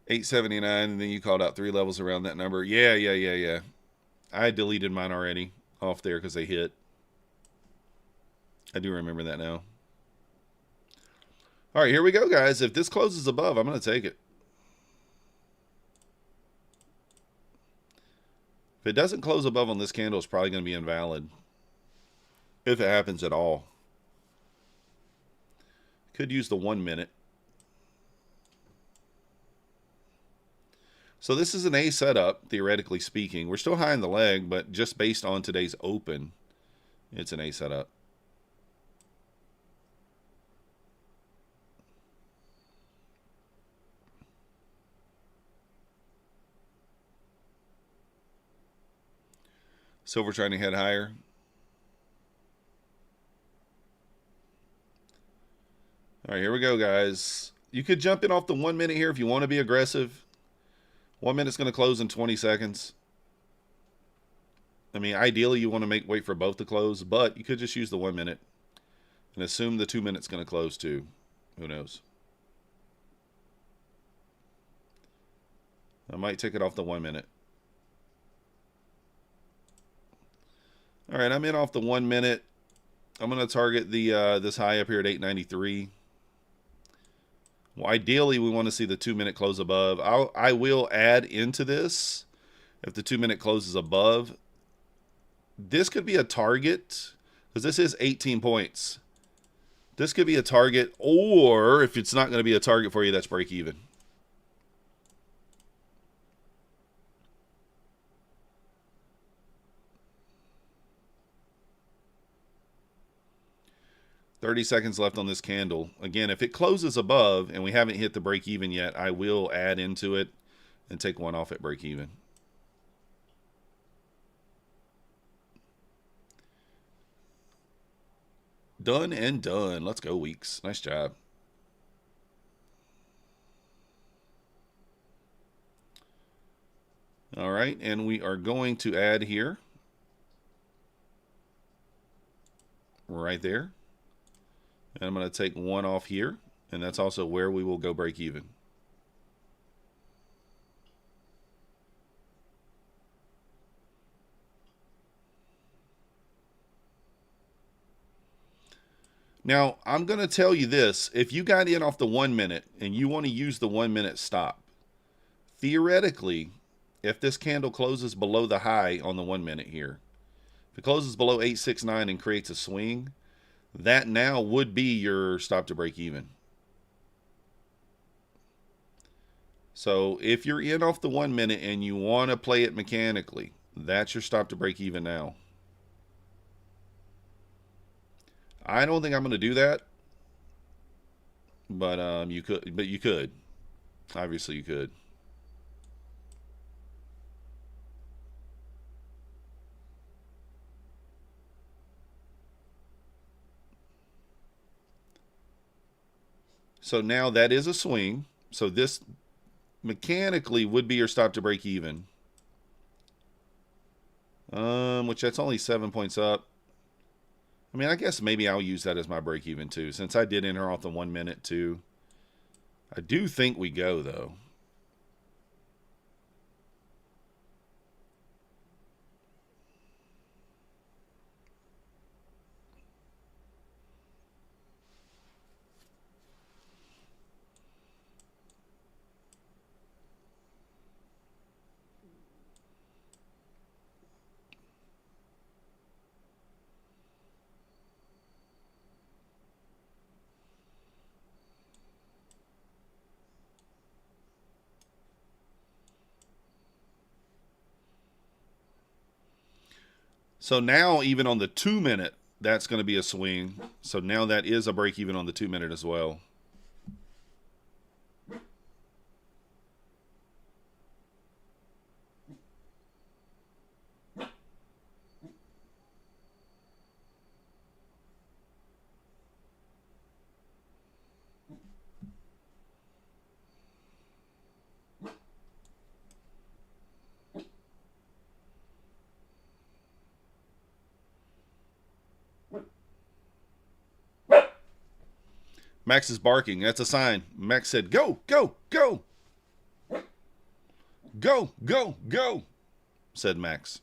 879, and then you called out 3 levels around that number. Yeah. I deleted mine already off there because they hit. I do remember that now. All right, here we go, guys. If this closes above, I'm going to take it. If it doesn't close above on this candle, it's probably going to be invalid. if it happens at all. Could use the 1 minute. So this is an A setup, theoretically speaking. We're still high in the leg, but just based on today's open, it's an A setup. Silver trying to head higher. All right, here we go, guys. You could jump in off the 1 minute here if you want to be aggressive. 1 minute's going to close in 20 seconds. I mean, ideally you want to wait for both to close, but you could just use the 1 minute and assume the 2 minutes going to close too. Who knows? I might take it off the 1 minute. All right, I'm in off the 1 minute. I'm going to target the this high up here at 893. Well, ideally, we want to see the 2 minute close above. I will add into this if the 2 minute closes above. This could be a target because this is 18 points. This could be a target, or if it's not going to be a target for you, that's break even. $30 seconds left on this candle. Again, if it closes above and we haven't hit the break even yet, I will add into it and take one off at break even. Done and done. Let's go, Weeks. Nice job. All right, and we are going to add here. Right there. And I'm going to take one off here, and that's also where we will go break even. Now, I'm going to tell you this. If you got in off the 1 minute and you want to use the 1 minute stop, theoretically, if this candle closes below the high on the 1 minute here, if it closes below 869 and creates a swing, that now would be your stop to break even. So if you're in off the 1 minute and you want to play it mechanically, that's your stop to break even now. I don't think I'm going to do that, but you could. But you could. Obviously, you could. So now that is a swing. So this mechanically would be your stop to break even. Which that's only 7 points up. I mean, I guess maybe I'll use that as my break even too, since I did enter off the 1 minute too. I do think we go though. So now even on the 2 minute, that's going to be a swing. So now that is a break even on the 2 minute as well. Max is barking. That's a sign. Max said, go, go, go. Go, go, go, said Max.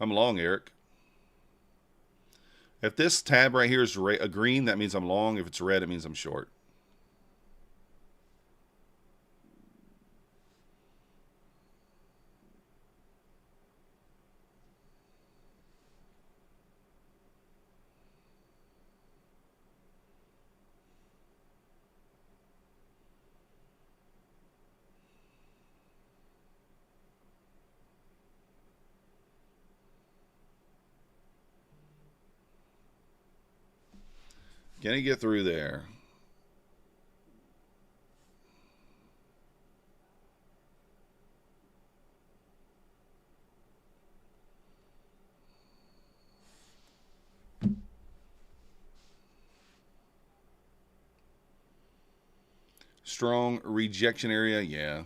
I'm long, Eric. If this tab right here is a green, that means I'm long. If it's red, it means I'm short. Can he get through there? Strong rejection area, yeah.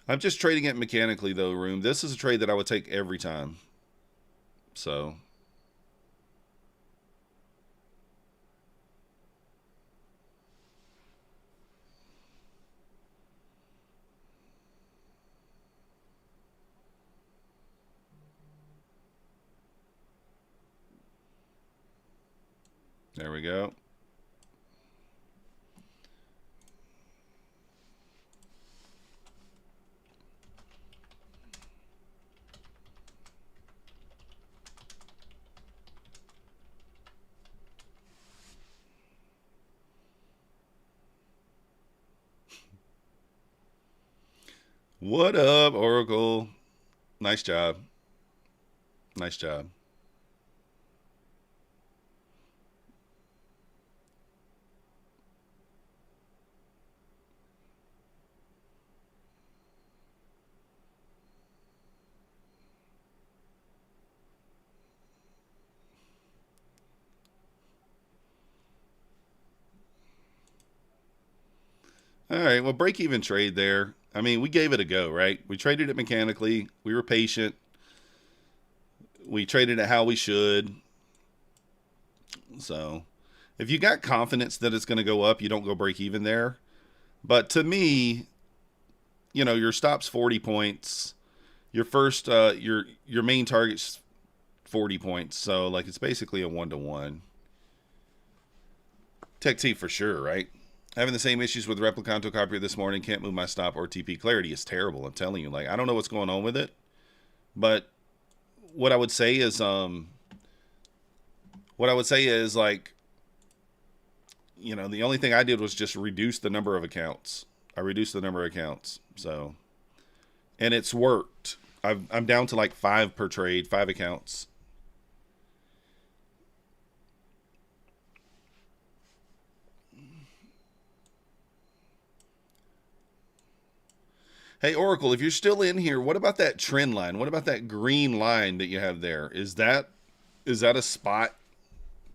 I'm just trading it mechanically, though, Room. This is a trade that I would take every time. So, there we go. What up, Oracle? Nice job. Nice job. All right, well, break even trade there. I mean, we gave it a go, right? We traded it mechanically. We were patient. We traded it how we should. So, if you got confidence that it's going to go up, you don't go break even there. But to me, your stop's 40 points. Your first, your main target's 40 points. So, like, it's basically a 1-to-1. Tech T for sure, right? Having the same issues with Replicanto Copier this morning. Can't move my stop or TP. Clarity is terrible. I'm telling you. Like, I don't know what's going on with it. But what I would say is, like, the only thing I did was just reduce the number of accounts. I reduced the number of accounts. So, and it's worked. I'm down to like 5 per trade, 5 accounts. Hey, Oracle, if you're still in here, what about that trend line? What about that green line that you have there? Is that a spot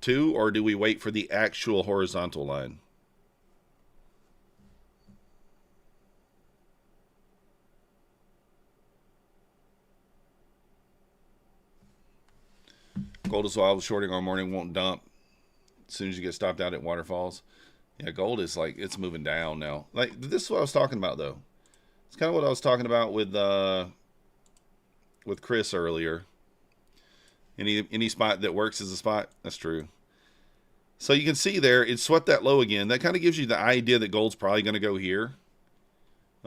too, or do we wait for the actual horizontal line? Gold is wild. Shorting all morning won't dump as soon as you get stopped out at waterfalls. Yeah, gold is like it's moving down now. Like this is what I was talking about though. It's kind of what I was talking about with Chris earlier. Any spot that works is a spot. That's true. So you can see there, it swept that low again. That kind of gives you the idea that gold's probably going to go here.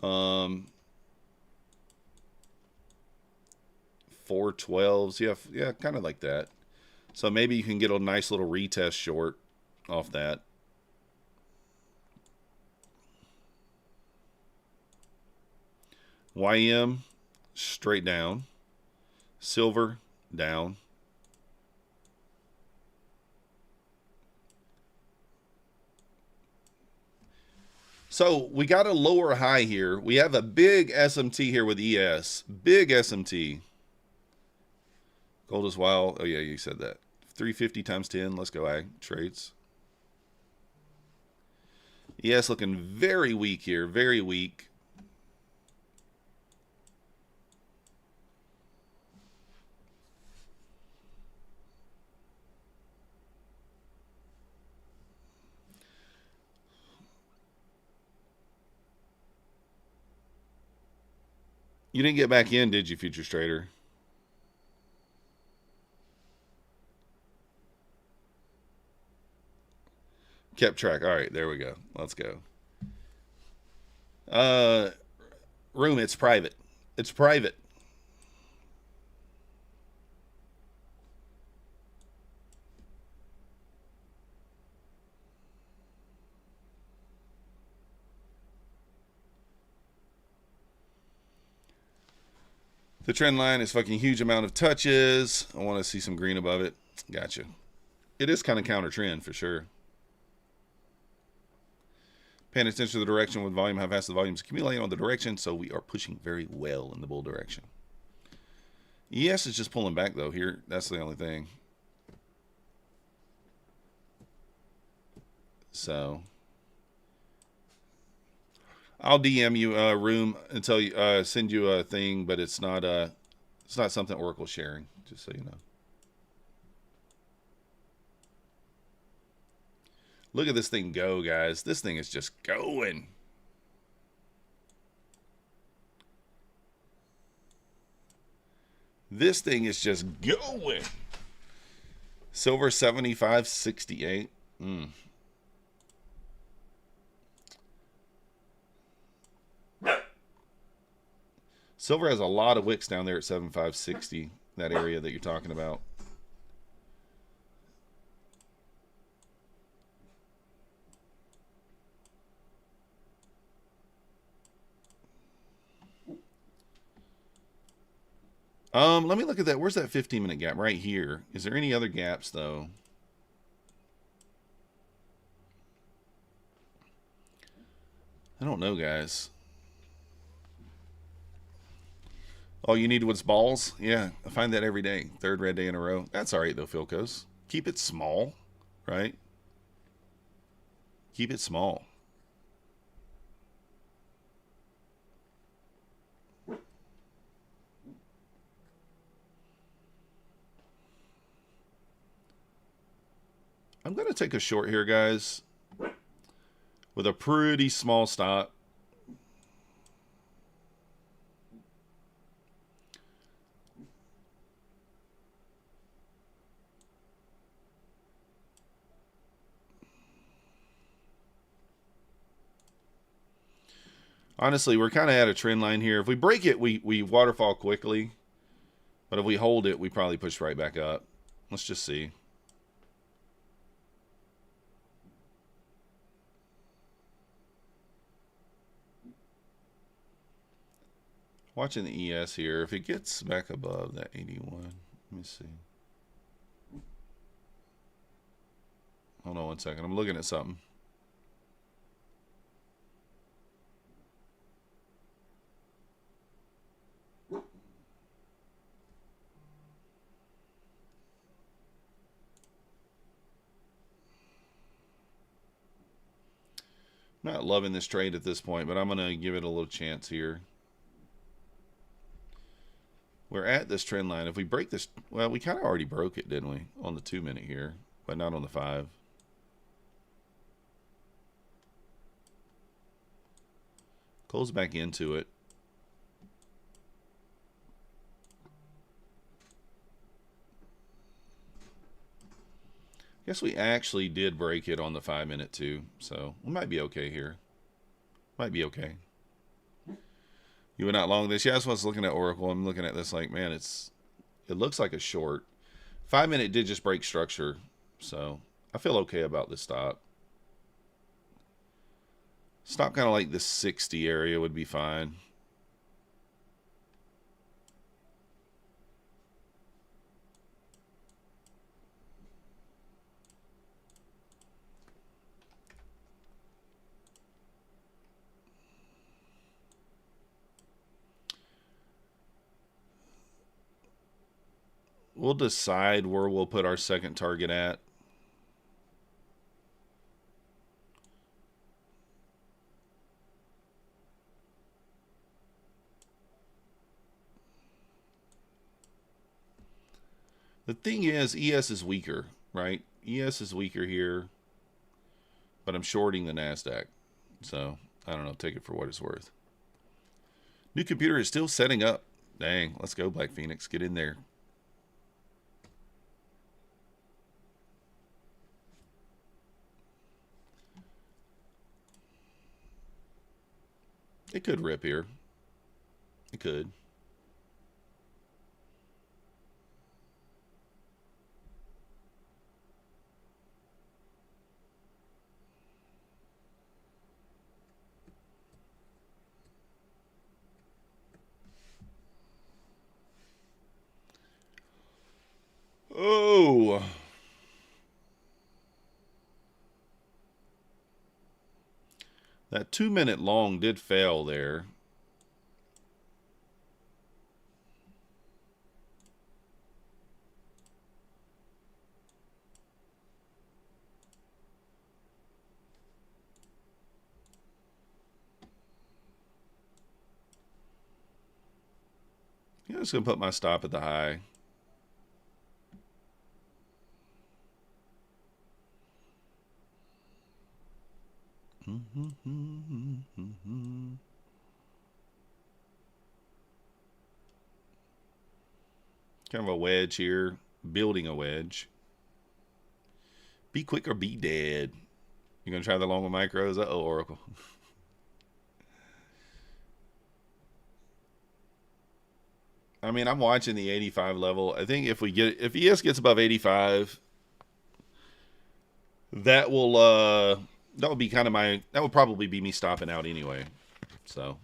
412s, yeah, kind of like that. So maybe you can get a nice little retest short off that. YM straight down. Silver down. So we got a lower high here. We have a big SMT here with ES. Big SMT. Gold is wild. Oh, yeah, you said that. 350 times 10. Let's go, ag trades. ES looking very weak here. Very weak. You didn't get back in, did you, futures trader? Kept track. All right, there we go. Let's go. Room, it's private. It's private. The trend line is fucking huge amount of touches. I want to see some green above it. Gotcha. It is kind of counter trend for sure. Paying attention to the direction with volume, how fast the volume is accumulating on the direction. So we are pushing very well in the bull direction. ES is just pulling back though here. That's the only thing. So I'll DM you room and tell you send you a thing, but it's not something Oracle's sharing, just so you know. Look at this thing go, guys. This thing is just going. This thing is just going. Silver 75.68. Silver has a lot of wicks down there at 75.60, that area that you're talking about. Let me look at that. Where's that 15-minute gap? Right here. Is there any other gaps, though? I don't know, guys. Oh, you need what's balls? Yeah, I find that every day. Third red day in a row. That's all right, though, Philcos. Keep it small, right? Keep it small. I'm going to take a short here, guys, with a pretty small stop. Honestly, we're kind of at a trend line here. If we break it, we waterfall quickly. But if we hold it, we probably push right back up. Let's just see. Watching the ES here. If it gets back above that 81, let me see. Hold on one second. I'm looking at something. Not loving this trade at this point, but I'm going to give it a little chance here. We're at this trend line. If we break this, well, we kind of already broke it, didn't we? On the 2-minute here, but not on the 5. Close back into it. Guess we actually did break it on the 5-minute too, so we might be okay here. Might be okay. You were not long this. Yeah, that's what I was looking at Oracle. I'm looking at this like, man, it looks like a short. 5-minute did just break structure, so I feel okay about this stop. Stop kind of like this 60 area would be fine. We'll decide where we'll put our second target at. The thing is, ES is weaker, right? ES is weaker here, but I'm shorting the Nasdaq. So, I don't know. Take it for what it's worth. New computer is still setting up. Dang, let's go, Black Phoenix. Get in there. It could rip here. It could. Oh. That 2-minute long did fail there. Yeah, I'm just going to put my stop at the high. Kind of a wedge here. Building a wedge. Be quick or be dead. You going to try the long with micros? Uh-oh, Oracle. I mean, I'm watching the 85 level. I think if ES gets above 85, that will be kind of that would probably be me stopping out anyway. So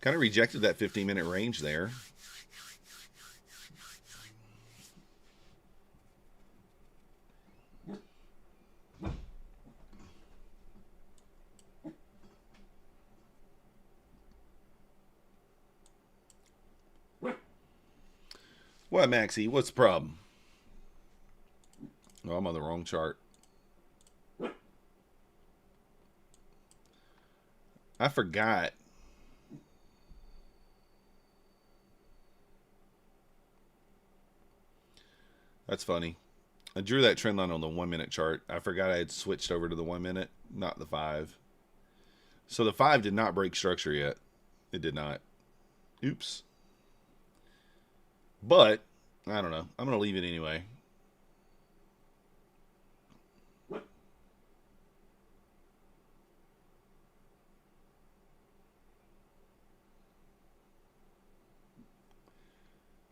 kind of rejected that 15-minute range there. What, Maxie? What's the problem? Oh, I'm on the wrong chart. I forgot. That's funny. I drew that trend line on the 1-minute chart. I forgot I had switched over to the 1 minute, not the 5. So the 5 did not break structure yet. It did not. Oops. But, I don't know. I'm going to leave it anyway.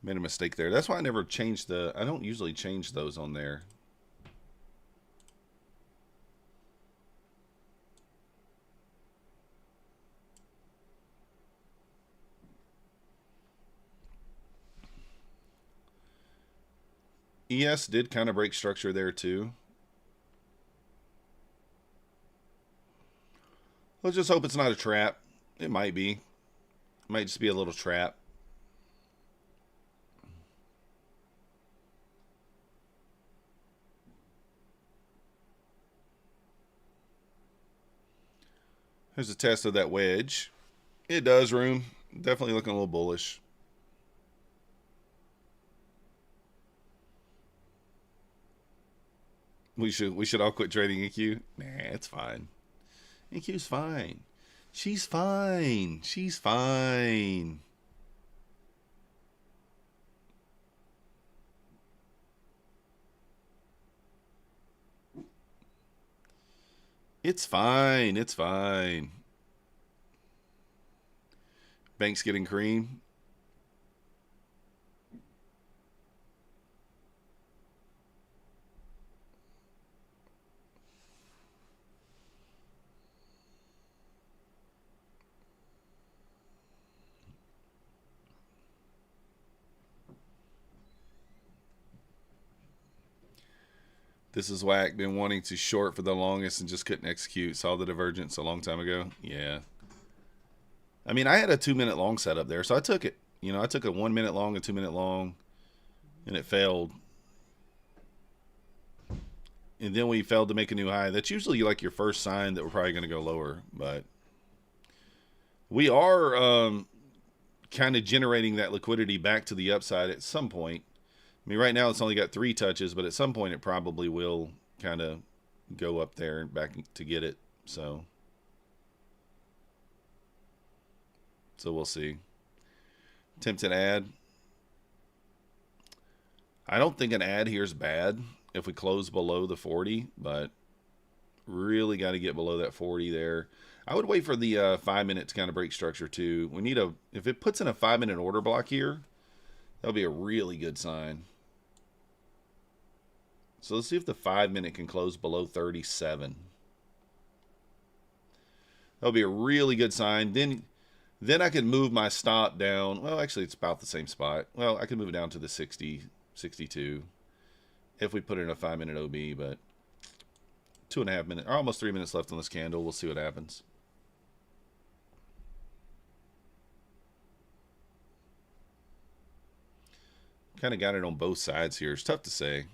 Made a mistake there. That's why I never changed I don't usually change those on there. ES did kind of break structure there too. Let's just hope it's not a trap. It might be. It might just be a little trap. Here's a test of that wedge. It does room. Definitely looking a little bullish. We should all quit trading EQ. Nah, it's fine. EQ's fine. She's fine. She's fine. It's fine. It's fine. Bank's getting cream. This is whack. Been wanting to short for the longest and just couldn't execute. Saw the divergence a long time ago. Yeah. I mean, I had a 2-minute long setup there, so I took it. You know, I took a 1-minute long, a 2-minute long, and it failed. and then we failed to make a new high. That's usually like your first sign that we're probably going to go lower, but we are kind of generating that liquidity back to the upside at some point. I mean, right now it's only got 3 touches, but at some point it probably will kind of go up there and back to get it. So we'll see. Attempted add. I don't think an add here is bad if we close below the 40, but really got to get below that 40 there. I would wait for the 5 minute to kind of break structure too. We need if it puts in a 5 minute order block here, that'll be a really good sign. So let's see if the 5 minute can close below 37. That'll be a really good sign. Then I could move my stop down. Well, actually, it's about the same spot. Well, I could move it down to the 60, 62 if we put in a 5 minute OB, but 2.5 minutes, or almost 3 minutes left on this candle. We'll see what happens. Kind of got it on both sides here. It's tough to say.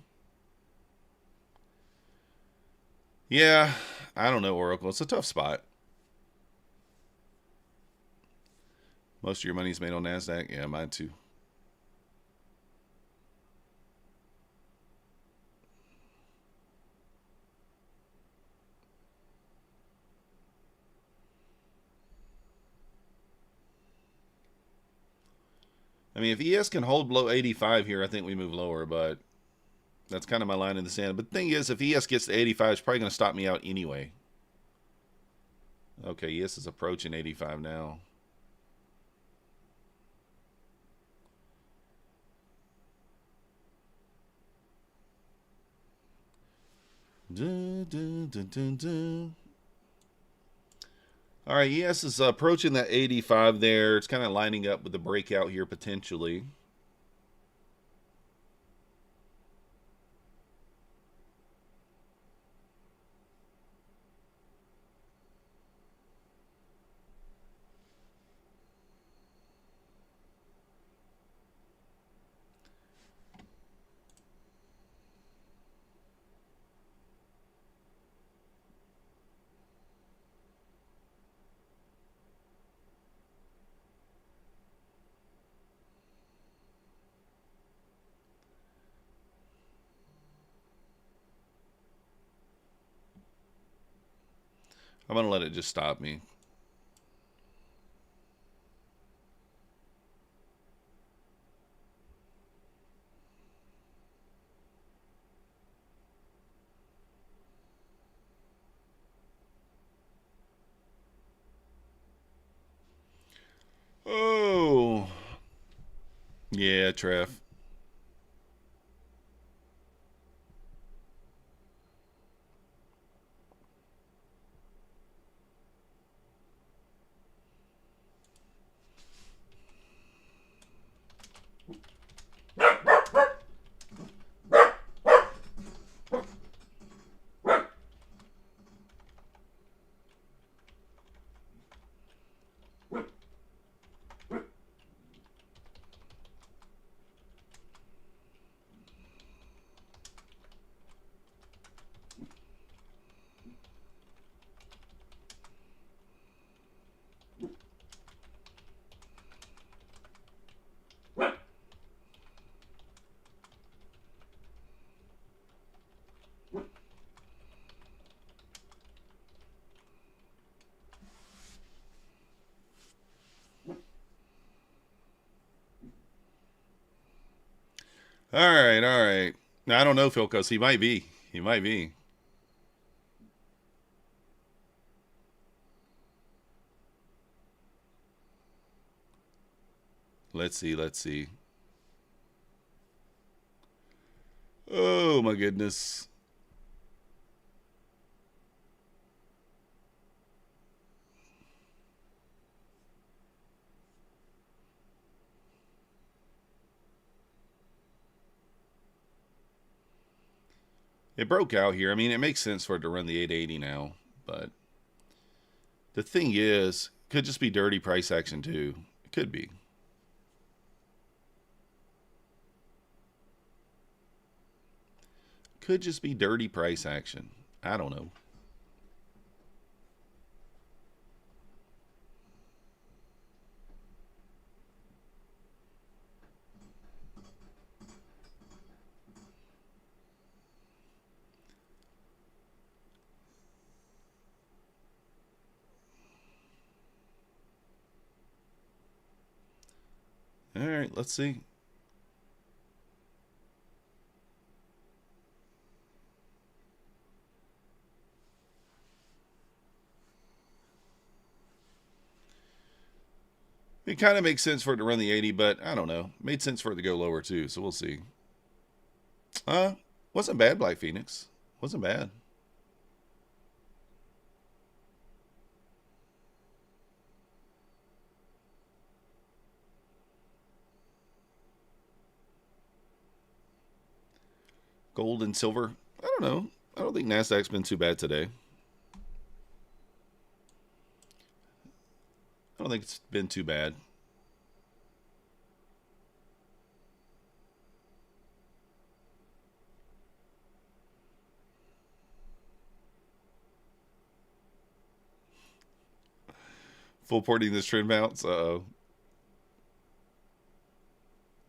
Yeah, I don't know, Oracle. It's a tough spot. Most of your money's made on Nasdaq. Yeah, mine too. I mean, if ES can hold below 85 here, I think we move lower, but that's kind of my line in the sand. But the thing is, if ES gets to 85, it's probably going to stop me out anyway. Okay, ES is approaching 85 now. Dun, dun, dun, dun, dun. All right, ES is approaching that 85 there. It's kind of lining up with the breakout here potentially. I'm going to let it just stop me. Oh. Yeah, Trev. All right, all right. Now, I don't know, Philcos. He might be. He might be. Let's see, let's see. Oh, my goodness. It broke out here. I mean, it makes sense for it to run the 880 now, but the thing is, could just be dirty price action too. It could be. Could just be dirty price action. I don't know. All right, let's see. It kind of makes sense for it to run the 80, but I don't know. Made sense for it to go lower too, so we'll see. Wasn't bad, Black Phoenix. Wasn't bad. Gold and silver. I don't know. I don't think Nasdaq's been too bad today. I don't think it's been too bad. Full porting this trend bounce. Uh-oh.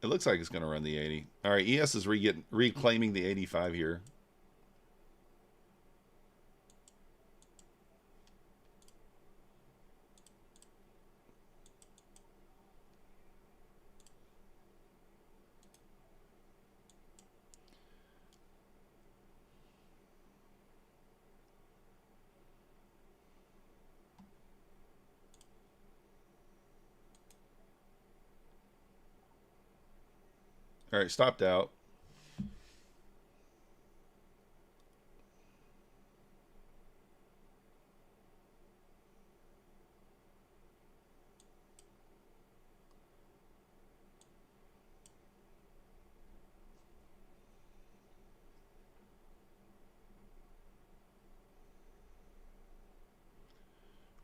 It looks like it's going to run the 80. All right, ES is reclaiming the 85 here. All right, stopped out.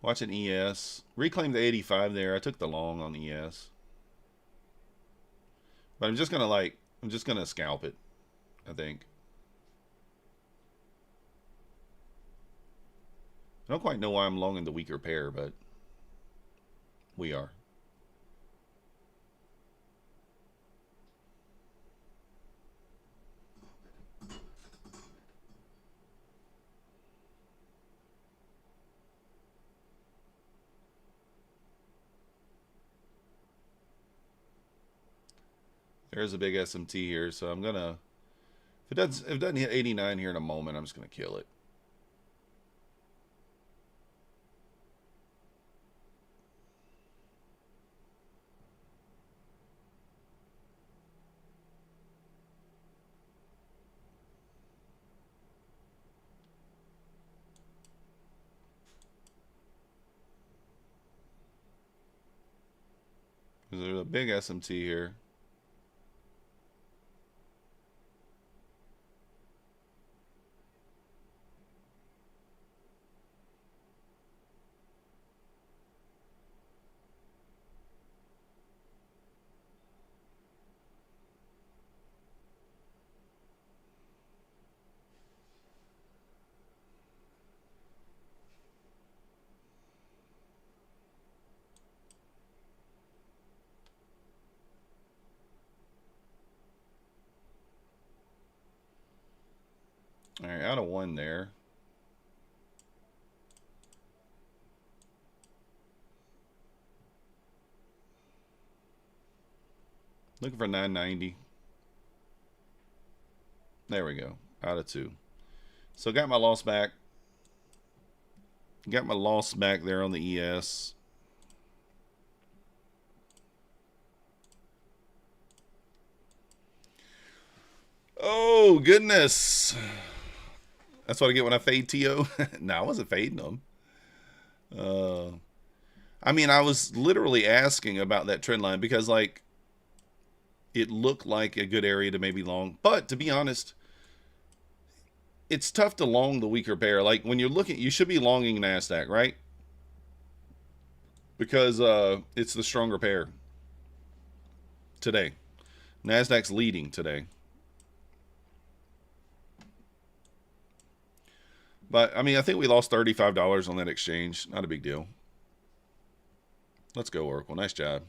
Watching ES. Reclaim the 85 there. I took the long on ES. But I'm just going to scalp it, I think. I don't quite know why I'm long in the weaker pair, but we are. There's a big SMT here, so I'm gonna. If it doesn't hit 89 here in a moment, I'm just gonna kill it. There's a big SMT here. All right, out of one there. Looking for 990. There we go. Out of two. So got my loss back. Got my loss back there on the ES. Oh, goodness. That's what I get when I fade TO. No, I wasn't fading them. I mean, I was literally asking about that trend line because, like, it looked like a good area to maybe long. But to be honest, it's tough to long the weaker pair. Like, when you're looking, you should be longing Nasdaq, right? Because it's the stronger pair today. Nasdaq's leading today. But I mean, I think we lost $35 on that exchange. Not a big deal. Let's go, Oracle. Nice job.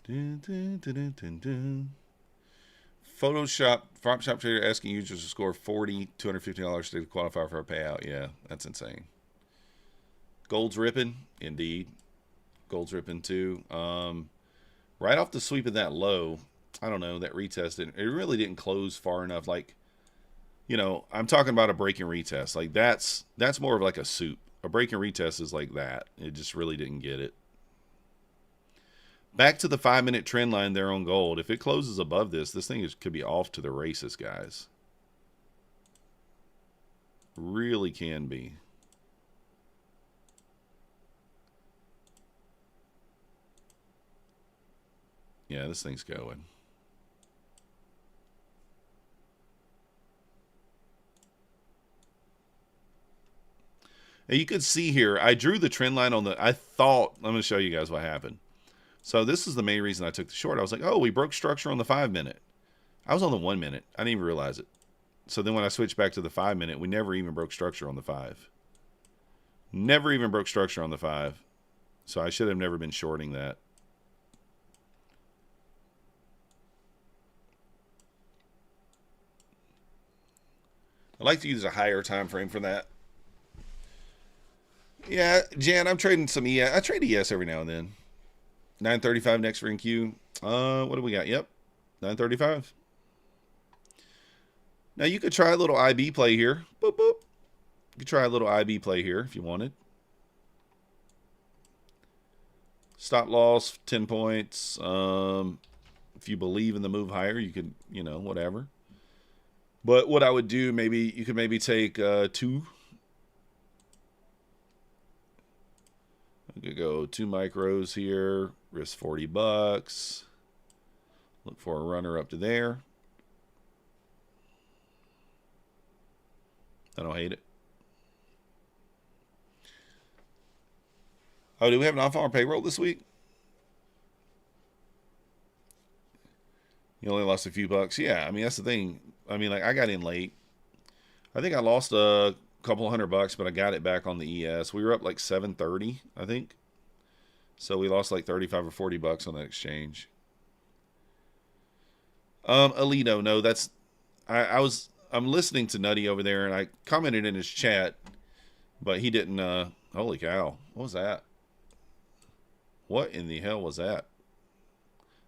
Dun, dun, dun, dun, dun, dun. Photoshop trader asking users to score $250 to qualify for a payout. Yeah, that's insane. Gold's ripping, indeed. Gold's ripping too. Right off the sweep of that low, I don't know, that retest it really didn't close far enough. Like, you know, I'm talking about a break and retest. Like that's more of like a soup. A break and retest is like that. It just really didn't get it. Back to the 5-minute trend line there on gold. If it closes above this thing could be off to the races, guys. Really can be. Yeah, this thing's going. Now you could see here, I drew the trend line on the, I'm going to show you guys what happened. So this is the main reason I took the short. I was like, oh, we broke structure on the 5-minute. I was on the 1-minute. I didn't even realize it. So then when I switched back to the 5-minute, we never even broke structure on the 5. Never even broke structure on the 5. So I should have never been shorting that. I like to use a higher time frame for that. Yeah, Jan, I'm trading some ES. I trade ES every now and then. 935 next for NQ. What do we got? Yep, 935. Now you could try a little IB play here. Boop, boop. You could try a little IB play here if you wanted. Stop loss, 10 points. If you believe in the move higher, you could, you know, whatever. But what I would do, maybe you could maybe take 2. I could go 2 micros here, risk $40. Look for a runner up to there. I don't hate it. Oh, do we have an off-hour payroll this week? You only lost a few bucks. Yeah, I mean, that's the thing. I mean, like, I got in late. I think I lost a couple $100, but I got it back on the ES. We were up like 730, I think. So we lost like 35 or 40 bucks on that exchange. Alito, no, that's I'm listening to Nutty over there, and I commented in his chat, but he didn't. Holy cow, what was that? What in the hell was that?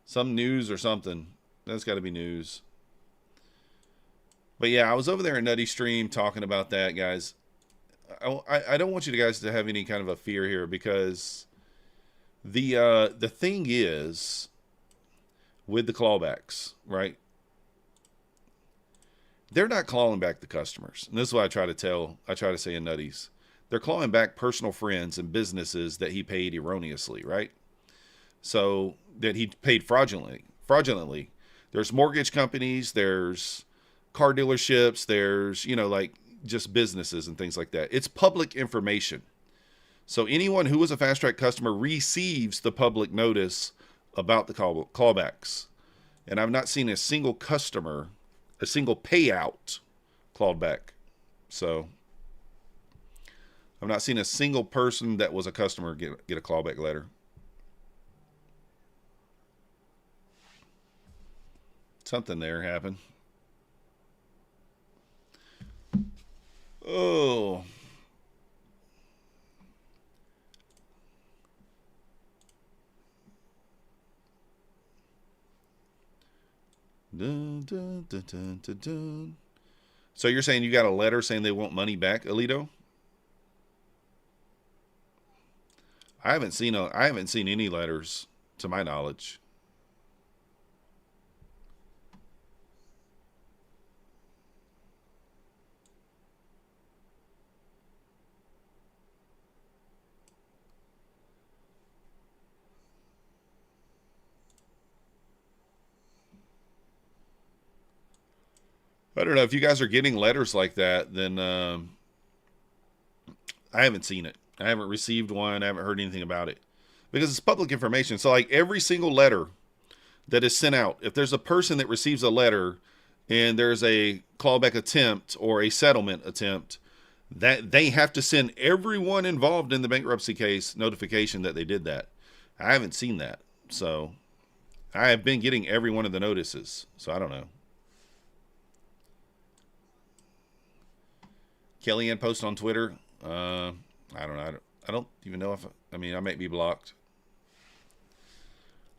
Some news or something. That's got to be news. But yeah, I was over there in Nutty stream talking about that, guys. I don't want you guys to have any kind of a fear here, because the thing is with the clawbacks, right? They're not clawing back the customers. And this is what I try to say in Nutties. They're clawing back personal friends and businesses that he paid erroneously, right? So that he paid fraudulently. There's mortgage companies, there's car dealerships, there's, you know, like just businesses and things like that. It's public information. So anyone who was a Fast Track customer receives the public notice about the clawbacks. And I've not seen a single customer, a single payout clawed back. So I've not seen a single person that was a customer get a clawback letter. Something there happened. Oh. Dun, dun, dun, dun, dun, dun. So you're saying you got a letter saying they want money back, Alito? I haven't seen any letters to my knowledge. I don't know if you guys are getting letters like that, then I haven't seen it. I haven't received one. I haven't heard anything about it because it's public information. So like every single letter that is sent out, if there's a person that receives a letter and there's a clawback attempt or a settlement attempt, that they have to send everyone involved in the bankruptcy case notification that they did that. I haven't seen that. So I have been getting every one of the notices. So I don't know. Kellyanne post on Twitter. I don't know. I don't even know if, I mean, I might be blocked.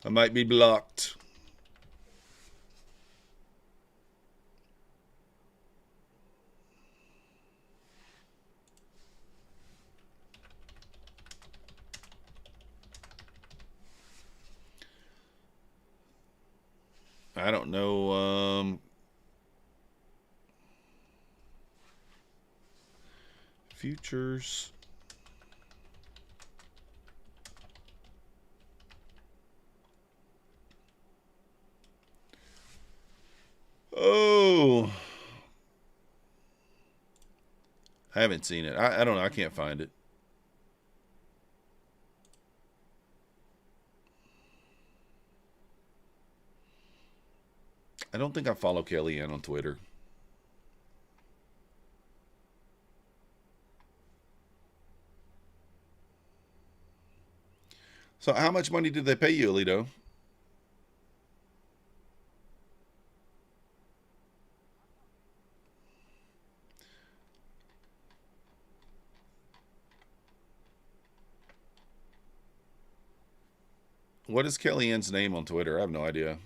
I might be blocked. I don't know. Futures. Oh, I haven't seen it. I don't know. I can't find it. I don't think I follow Kellyanne on Twitter. So how much money did they pay you, Alito? What is Kellyanne's name on Twitter? I have no idea.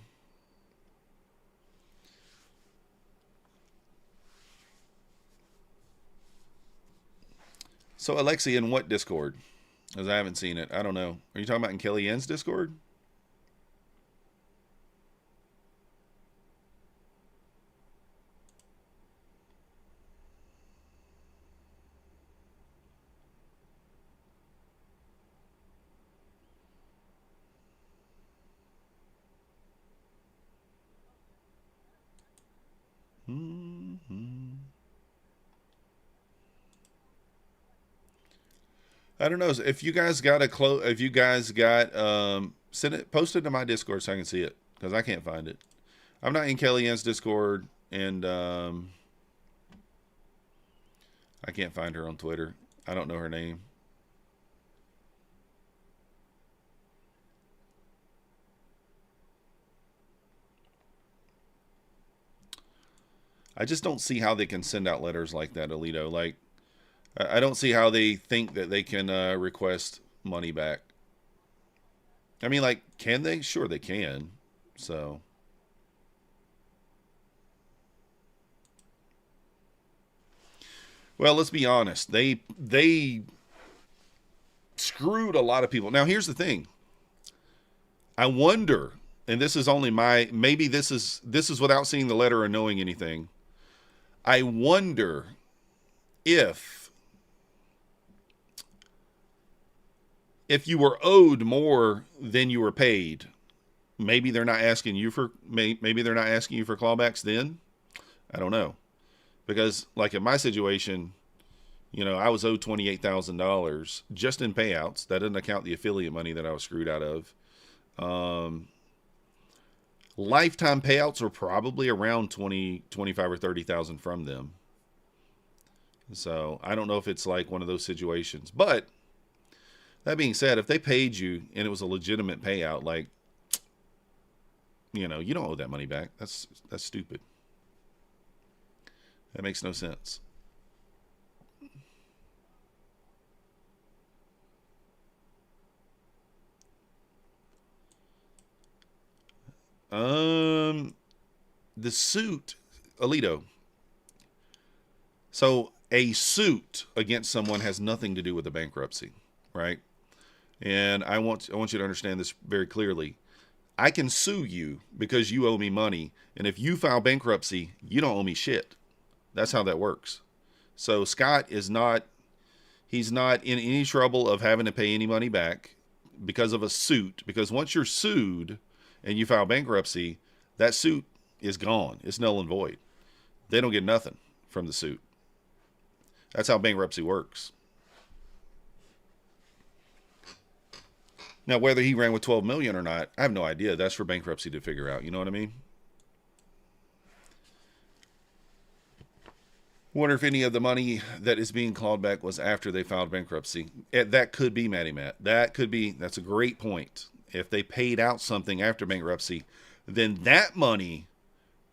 So Alexi, in what Discord? Because I haven't seen it. I don't know. Are you talking about in Kellyanne's Discord? I don't know. If you guys got if you guys got, send it, post it to my Discord so I can see it, because I can't find it. I'm not in Kellyanne's Discord, and I can't find her on Twitter. I don't know her name. I just don't see how they can send out letters like that, Alito. Like, I don't see how they think that they can request money back. I mean, like, can they? Sure, they can. So, well, let's be honest. They screwed a lot of people. Now, here's the thing. I wonder, and this is only my, maybe this is without seeing the letter or knowing anything. I wonder if you were owed more than you were paid, maybe they're not asking you for, maybe they're not asking you for clawbacks then. I don't know. Because like in my situation, you know, I was owed $28,000 just in payouts. That doesn't account the affiliate money that I was screwed out of. Lifetime payouts are probably around 20, 25 or 30,000 from them. So I don't know if it's like one of those situations. But that being said, if they paid you and it was a legitimate payout, like, you know, you don't owe that money back. That's stupid. That makes no sense. The suit, Alito. So a suit against someone has nothing to do with the bankruptcy, right? And I want you to understand this very clearly. I can sue you because you owe me money, and if you file bankruptcy, you don't owe me shit. That's how that works. So Scott is not, he's not in any trouble of having to pay any money back because of a suit, because once you're sued and you file bankruptcy, that suit is gone. It's null and void. They don't get nothing from the suit. That's how bankruptcy works. Now, whether he ran with 12 million or not, I have no idea. That's for bankruptcy to figure out. You know what I mean? Wonder if any of the money that is being clawed back was after they filed bankruptcy. That could be, Matty Matt. That could be. That's a great point. If they paid out something after bankruptcy, then that money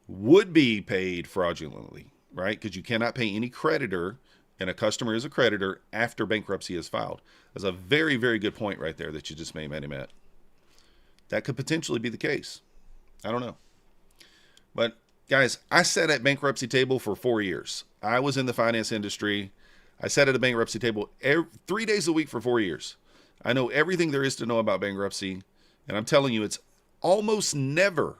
would be paid fraudulently, right? Because you cannot pay any creditor, and a customer is a creditor after bankruptcy is filed. That's a very, very good point right there that you just made, Matty Matt. That could potentially be the case. I don't know. But guys, I sat at bankruptcy table for 4 years. I was in the finance industry. I sat at a bankruptcy table 3 days a week for 4 years. I know everything there is to know about bankruptcy. And I'm telling you, it's almost never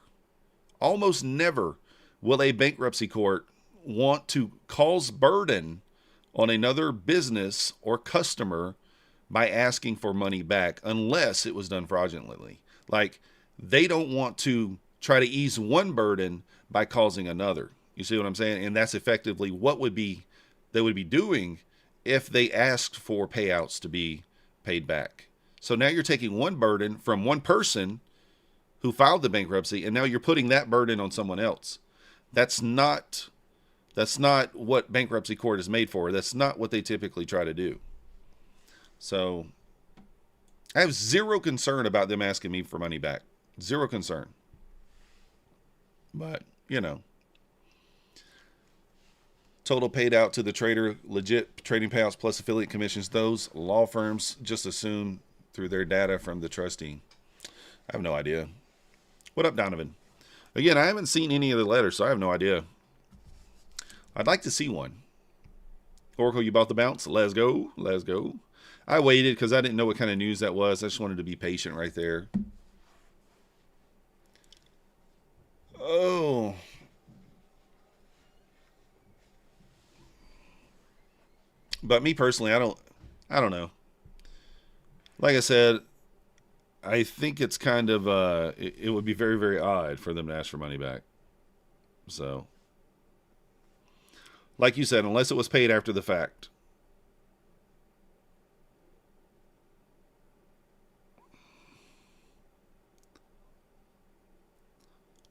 will a bankruptcy court want to cause burden on another business or customer by asking for money back unless it was done fraudulently. Like, they don't want to try to ease one burden by causing another. You see what I'm saying? And that's effectively what they would be doing if they asked for payouts to be paid back. So now you're taking one burden from one person who filed the bankruptcy, and now you're putting that burden on someone else. That's not what bankruptcy court is made for. That's not what they typically try to do. So I have zero concern about them asking me for money back. Zero concern. But, total paid out to the trader, legit trading payouts plus affiliate commissions. Those law firms just assume through their data from the trustee. I have no idea. What up, Donovan? Again, I haven't seen any of the letters, so I have no idea. I'd like to see one. Oracle, you bought the bounce? Let's go. Let's go. I waited because I didn't know what kind of news that was. I just wanted to be patient right there. Oh. But me personally, I don't know. Like I said, I think it's kind of it would be very, very odd for them to ask for money back. So, like you said, unless it was paid after the fact.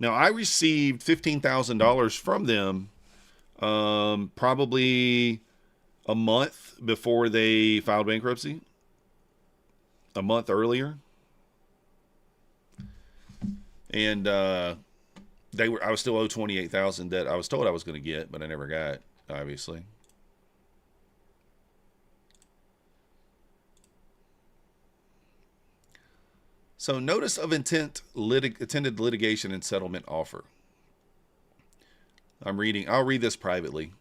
Now, I received $15,000 from them probably a month before they filed bankruptcy. A month earlier. And I was still owed $28,000 that I was told I was going to get, but I never got, obviously. So, notice of intent, attended litigation and settlement offer. I'll read this privately.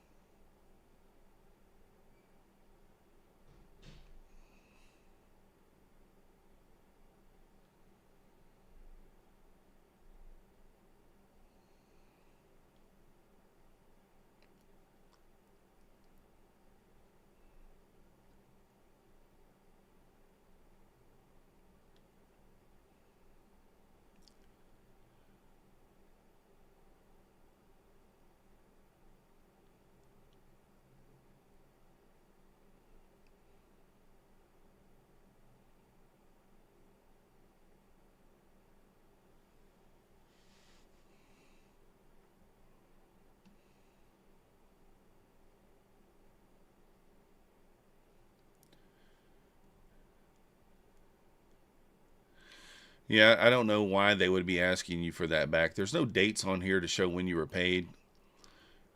Yeah, I don't know why they would be asking you for that back. There's no dates on here to show when you were paid.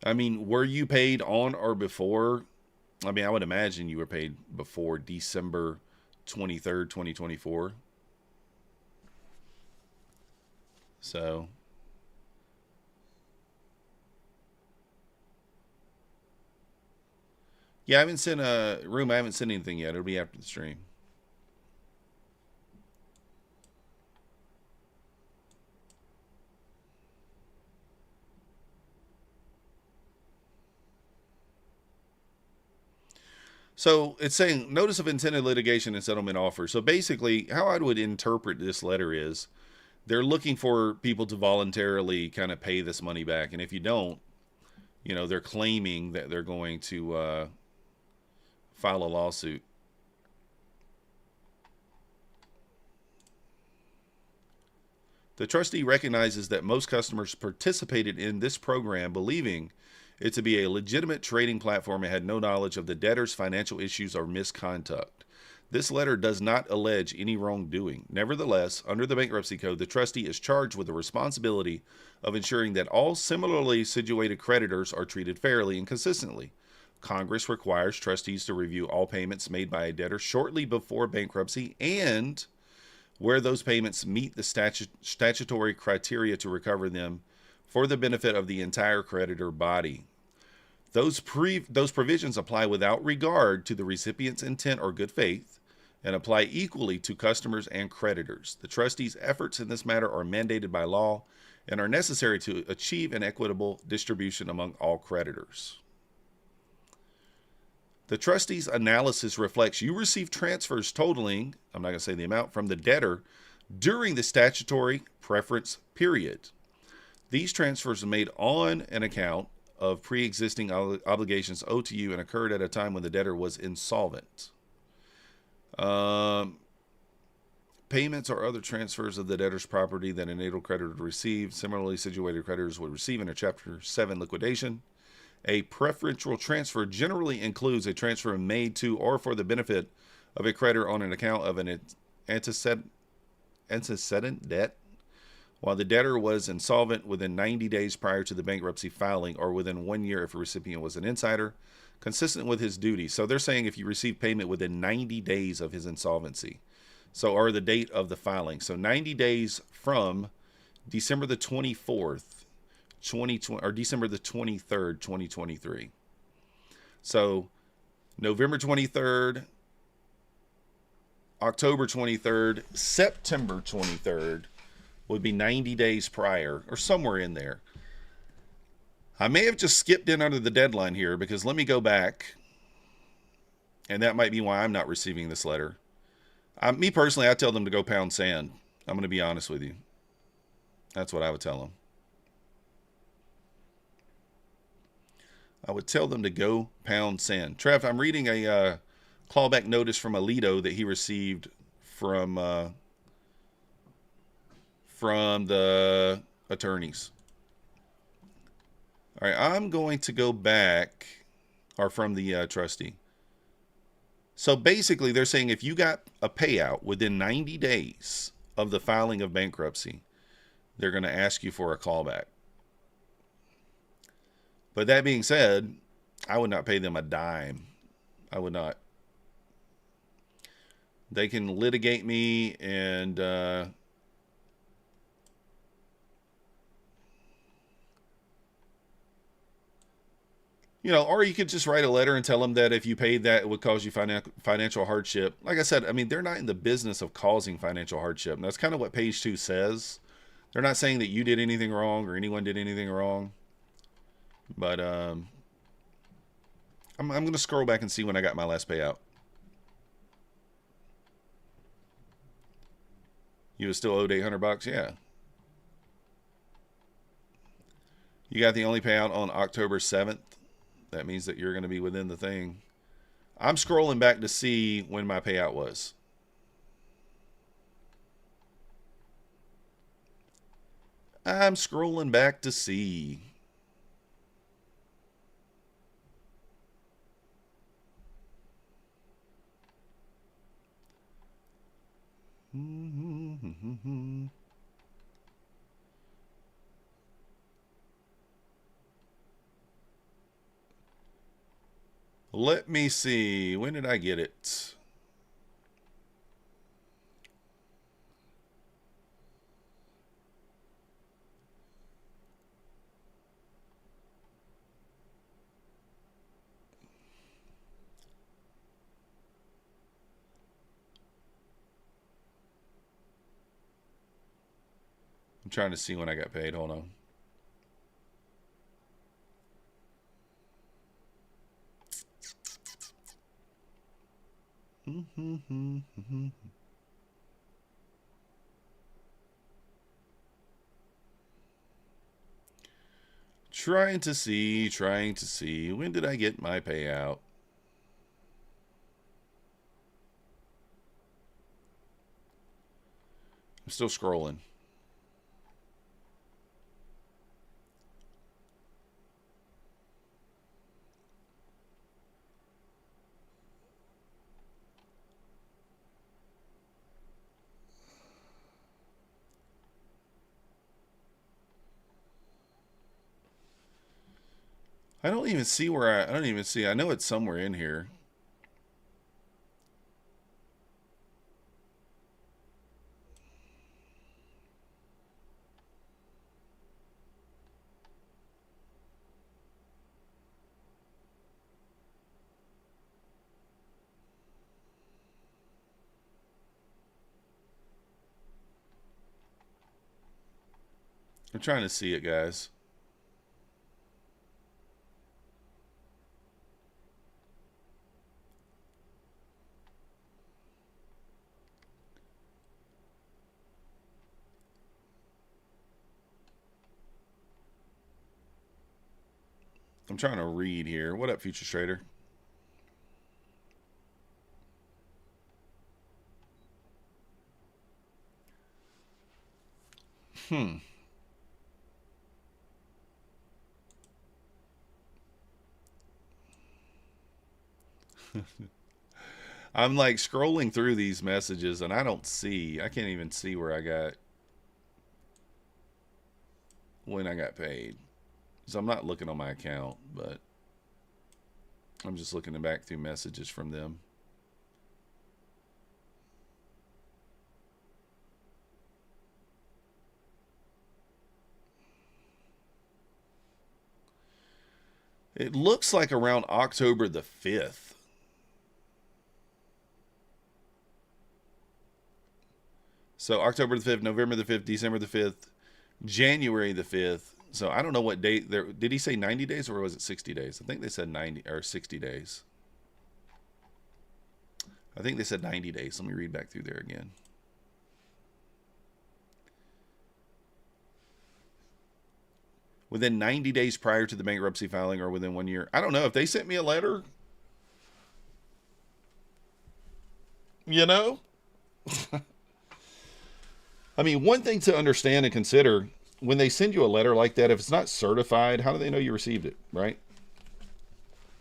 I mean, were you paid on or before? I mean, I would imagine you were paid before December 23rd, 2024. So, yeah, I haven't sent I haven't sent anything yet. It'll be after the stream. So it's saying notice of intended litigation and settlement offer. So basically, how I would interpret this letter is they're looking for people to voluntarily kind of pay this money back. And if you don't, they're claiming that they're going to file a lawsuit. The trustee recognizes that most customers participated in this program believing it to be a legitimate trading platform and had no knowledge of the debtor's financial issues or misconduct. This letter does not allege any wrongdoing. Nevertheless, under the bankruptcy code, the trustee is charged with the responsibility of ensuring that all similarly situated creditors are treated fairly and consistently. Congress requires trustees to review all payments made by a debtor shortly before bankruptcy and where those payments meet the statutory criteria to recover them for the benefit of the entire creditor body. Those provisions apply without regard to the recipient's intent or good faith and apply equally to customers and creditors. The trustee's efforts in this matter are mandated by law and are necessary to achieve an equitable distribution among all creditors. The trustee's analysis reflects you received transfers totaling, I'm not going to say the amount, from the debtor during the statutory preference period. These transfers are made on an account of pre-existing obligations owed to you and occurred at a time when the debtor was insolvent. Payments or other transfers of the debtor's property that an able creditor received. Similarly situated creditors would receive in a Chapter 7 liquidation. A preferential transfer generally includes a transfer made to or for the benefit of a creditor on an account of an antecedent debt, while the debtor was insolvent within 90 days prior to the bankruptcy filing or within 1 year if a recipient was an insider, consistent with his duty. So they're saying if you receive payment within 90 days of his insolvency, or the date of the filing. So 90 days from December the 24th, 2020, or December the 23rd, 2023. So November 23rd, October 23rd, September 23rd would be 90 days prior or somewhere in there. I may have just skipped in under the deadline here because let me go back, and that might be why I'm not receiving this letter. Me personally, I tell them to go pound sand. I'm going to be honest with you. That's what I would tell them. I would tell them to go pound sand. Trev, I'm reading a clawback notice from Alito that he received from the attorneys. All right, I'm going to go back, or from the trustee. So basically, they're saying if you got a payout within 90 days of the filing of bankruptcy, they're going to ask you for a callback. But that being said, I would not pay them a dime. I would not. They can litigate me and or you could just write a letter and tell them that if you paid that, it would cause you financial hardship. Like I said, I mean, they're not in the business of causing financial hardship. And that's kind of what page 2 says. They're not saying that you did anything wrong or anyone did anything wrong. But I'm going to scroll back and see when I got my last payout. You was still owed $800? Yeah. You got the only payout on October 7th. That means that you're going to be within the thing. I'm scrolling back to see when my payout was. I'm scrolling back to see. Let me see. When did I get it? I'm trying to see when I got paid. Hold on. Trying to see. When did I get my payout? I'm still scrolling. I don't even see where I don't even see. I know it's somewhere in here. I'm trying to see it, guys. I'm trying to read here. What up, Future Trader? Hmm. I'm like scrolling through these messages and I can't even see where I got, when I got paid. So I'm not looking on my account, but I'm just looking back through messages from them. It looks like around October the 5th. So October the 5th, November the 5th, December the 5th, January the 5th. So I don't know what date there. Did he say 90 days or was it 60 days? I think they said 90 or 60 days. I think they said 90 days. Let me read back through there again. Within 90 days prior to the bankruptcy filing or within 1 year. I don't know. If they sent me a letter, you know? I mean, one thing to understand and consider, when they send you a letter like that, if it's not certified, how do they know you received it, right?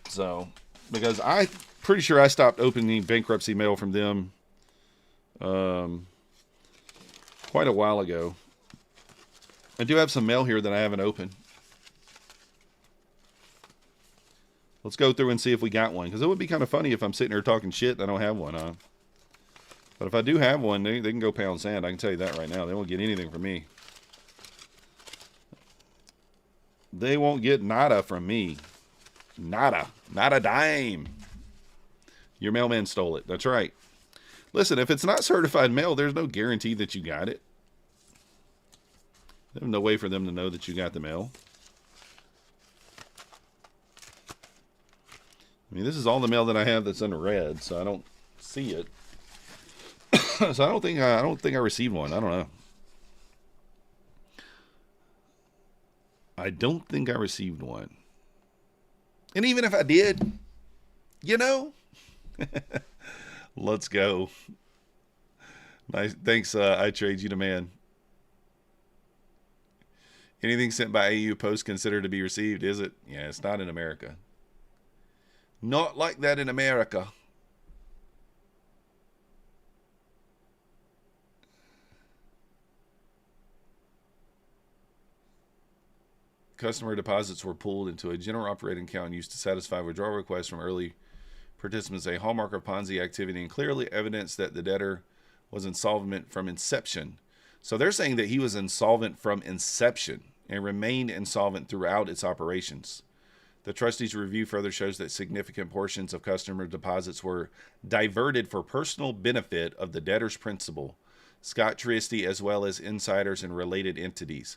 So, because I'm pretty sure I stopped opening bankruptcy mail from them quite a while ago. I do have some mail here that I haven't opened. Let's go through and see if we got one, because it would be kind of funny if I'm sitting here talking shit and I don't have one, huh? But if I do have one, they can go pound sand. I can tell you that right now. They won't get anything from me. They won't get nada from me. Nada. Not a dime. Your mailman stole it. That's right. Listen, if it's not certified mail, there's no guarantee that you got it. There's no way for them to know that you got the mail. I mean, this is all the mail that I have that's unread, so I don't see it. So I don't think I received one. I don't know. I don't think I received one. And even if I did, you know, let's go. Nice. Thanks. I trade you to man. Anything sent by AU Post considered to be received, is it? Yeah, it's not in America. Not like that in America. Customer deposits were pulled into a general operating account used to satisfy withdrawal requests from early participants, a hallmark of Ponzi activity and clearly evidence that the debtor was insolvent from inception. So they're saying that he was insolvent from inception and remained insolvent throughout its operations. The trustees' review further shows that significant portions of customer deposits were diverted for personal benefit of the debtor's principal, Scott Triesty, as well as insiders and related entities.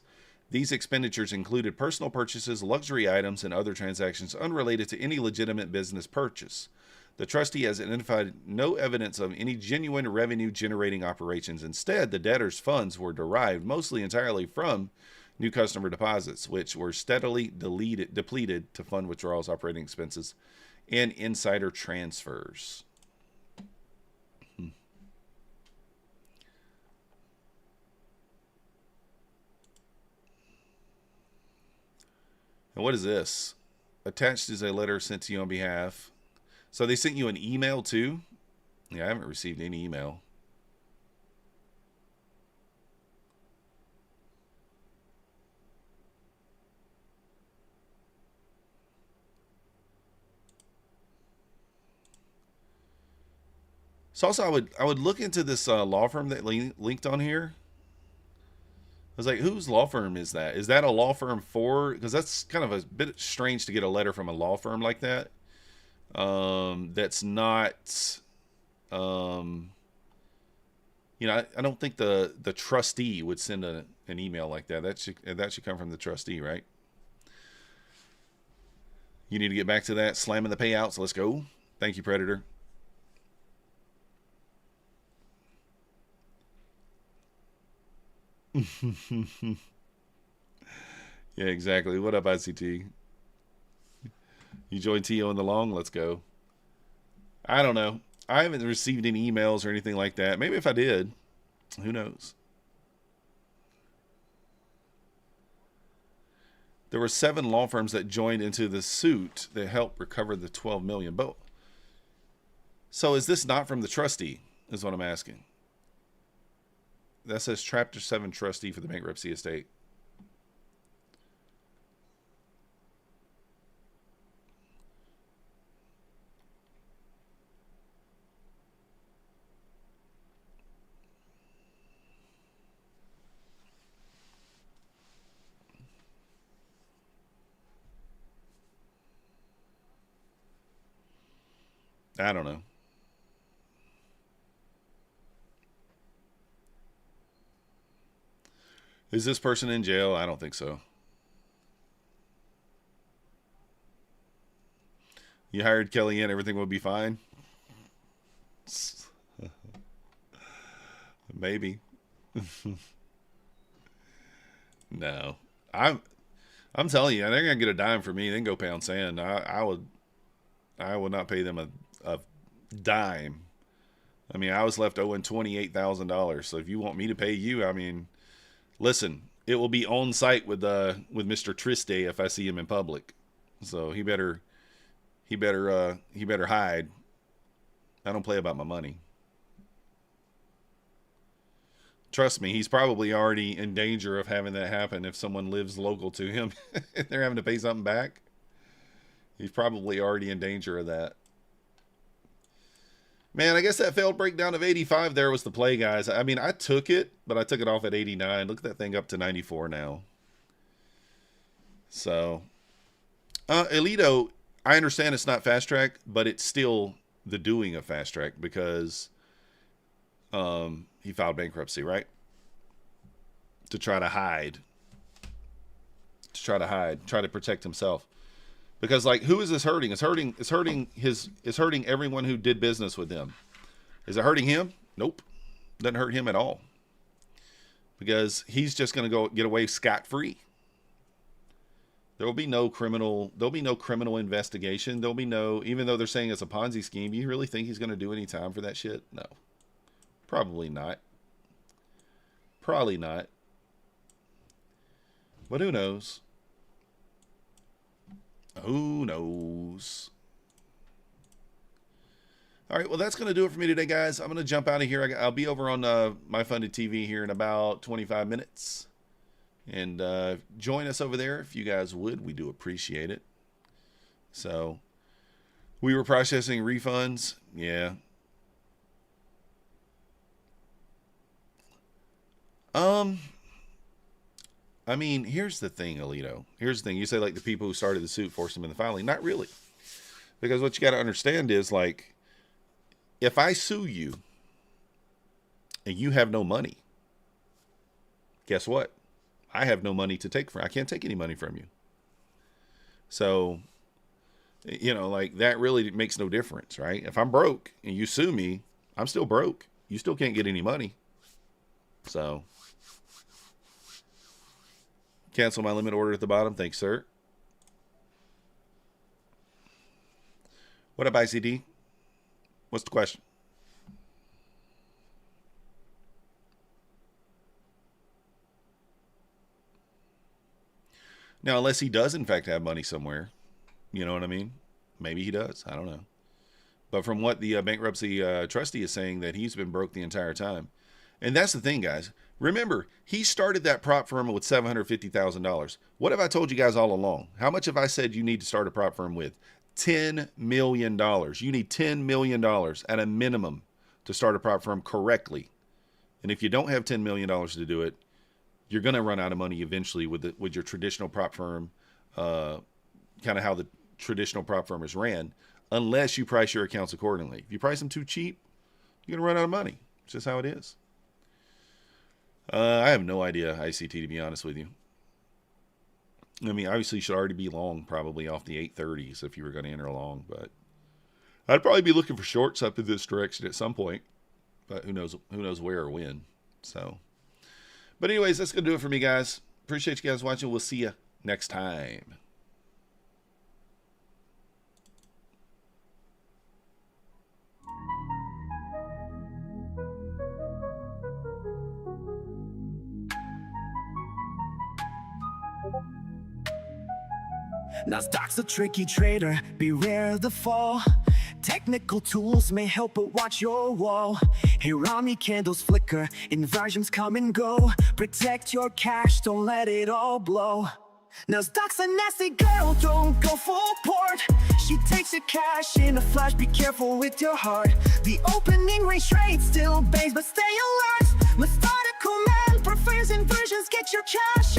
These expenditures included personal purchases, luxury items, and other transactions unrelated to any legitimate business purchase. The trustee has identified no evidence of any genuine revenue-generating operations. Instead, the debtor's funds were derived mostly entirely from new customer deposits, which were steadily depleted to fund withdrawals, operating expenses, and insider transfers. And what is this? Attached is a letter sent to you on behalf. So they sent you an email too? Yeah, I haven't received any email. So also, I would look into this law firm that linked on here. I was like, whose law firm is that? Is that a law firm for? Because that's kind of a bit strange to get a letter from a law firm like that. That's not. Um, I don't think the trustee would send an email like that. That should come from the trustee, right? You need to get back to that slamming the payouts. Let's go. Thank you, Predator. Yeah, exactly. What up, ICT? You joined TO in the long? Let's go. I don't know. I haven't received any emails or anything like that. Maybe if I did, who knows? There were 7 law firms that joined into the suit that helped recover the $12 million. But so is this not from the trustee? Is what I'm asking. That says Chapter 7 trustee for the bankruptcy estate. I don't know. Is this person in jail? I don't think so. You hired Kelly in, everything would be fine? Maybe. No. I'm telling you, they're gonna get a dime from me, then go pound sand. I would not pay them a dime. I mean, I was left owing $28,000. So if you want me to pay you, I mean, listen, it will be on site with Mr. Triste if I see him in public. So he better hide. I don't play about my money. Trust me, he's probably already in danger of having that happen if someone lives local to him. They're having to pay something back. He's probably already in danger of that. Man, I guess that failed breakdown of 85 there was the play, guys. I mean, I took it, but I took it off at 89. Look at that thing up to 94 now. So, Elito, I understand it's not fast track, but it's still the doing of fast track because he filed bankruptcy, right? To try to hide. Try to protect himself. Because like, who is this hurting? It's hurting everyone who did business with him. Is it hurting him? Nope. Doesn't hurt him at all. Because he's just going to go get away scot-free. There'll be no criminal investigation. There'll be no, even though they're saying it's a Ponzi scheme, you really think he's going to do any time for that shit? No. Probably not. Probably not. But who knows? Who knows? All right, well, that's going to do it for me today, guys. I'm going to jump out of here. I'll be over on My Funded TV here in about 25 minutes. And join us over there if you guys would. We do appreciate it. So, we were processing refunds. Yeah. I mean, here's the thing, Alito. Here's the thing. You say, like, the people who started the suit forced them in the filing. Not really. Because what you got to understand is, like, if I sue you and you have no money, guess what? I have no money to take from. I can't take any money from you. So, like, that really makes no difference, right? If I'm broke and you sue me, I'm still broke. You still can't get any money. So, cancel my limit order at the bottom. Thanks, sir. What up, ICD? What's the question? Now, unless he does, in fact, have money somewhere. You know what I mean? Maybe he does. I don't know. But from what the bankruptcy trustee is saying, that he's been broke the entire time. And that's the thing, guys. Remember, he started that prop firm with $750,000. What have I told you guys all along? How much have I said you need to start a prop firm with? $10 million. You need $10 million at a minimum to start a prop firm correctly. And if you don't have $10 million to do it, you're going to run out of money eventually with your traditional prop firm, kind of how the traditional prop firm is ran, unless you price your accounts accordingly. If you price them too cheap, you're going to run out of money. It's just how it is. I have no idea, ICT, to be honest with you. I mean, obviously you should already be long probably off the 830s if you were going to enter long, but I'd probably be looking for shorts up in this direction at some point, but who knows where or when. So, but anyways, that's going to do it for me, guys. Appreciate you guys watching. We'll see you next time. Nasdaq's a tricky trader, beware the fall. Technical tools may help, but watch your wall. Hirami candles flicker, inversions come and go. Protect your cash, don't let it all blow. Nasdaq's a nasty girl, don't go full port. She takes your cash in a flash, be careful with your heart. The opening range trade still bangs, but stay alert. Methodical man prefers inversions, get your cash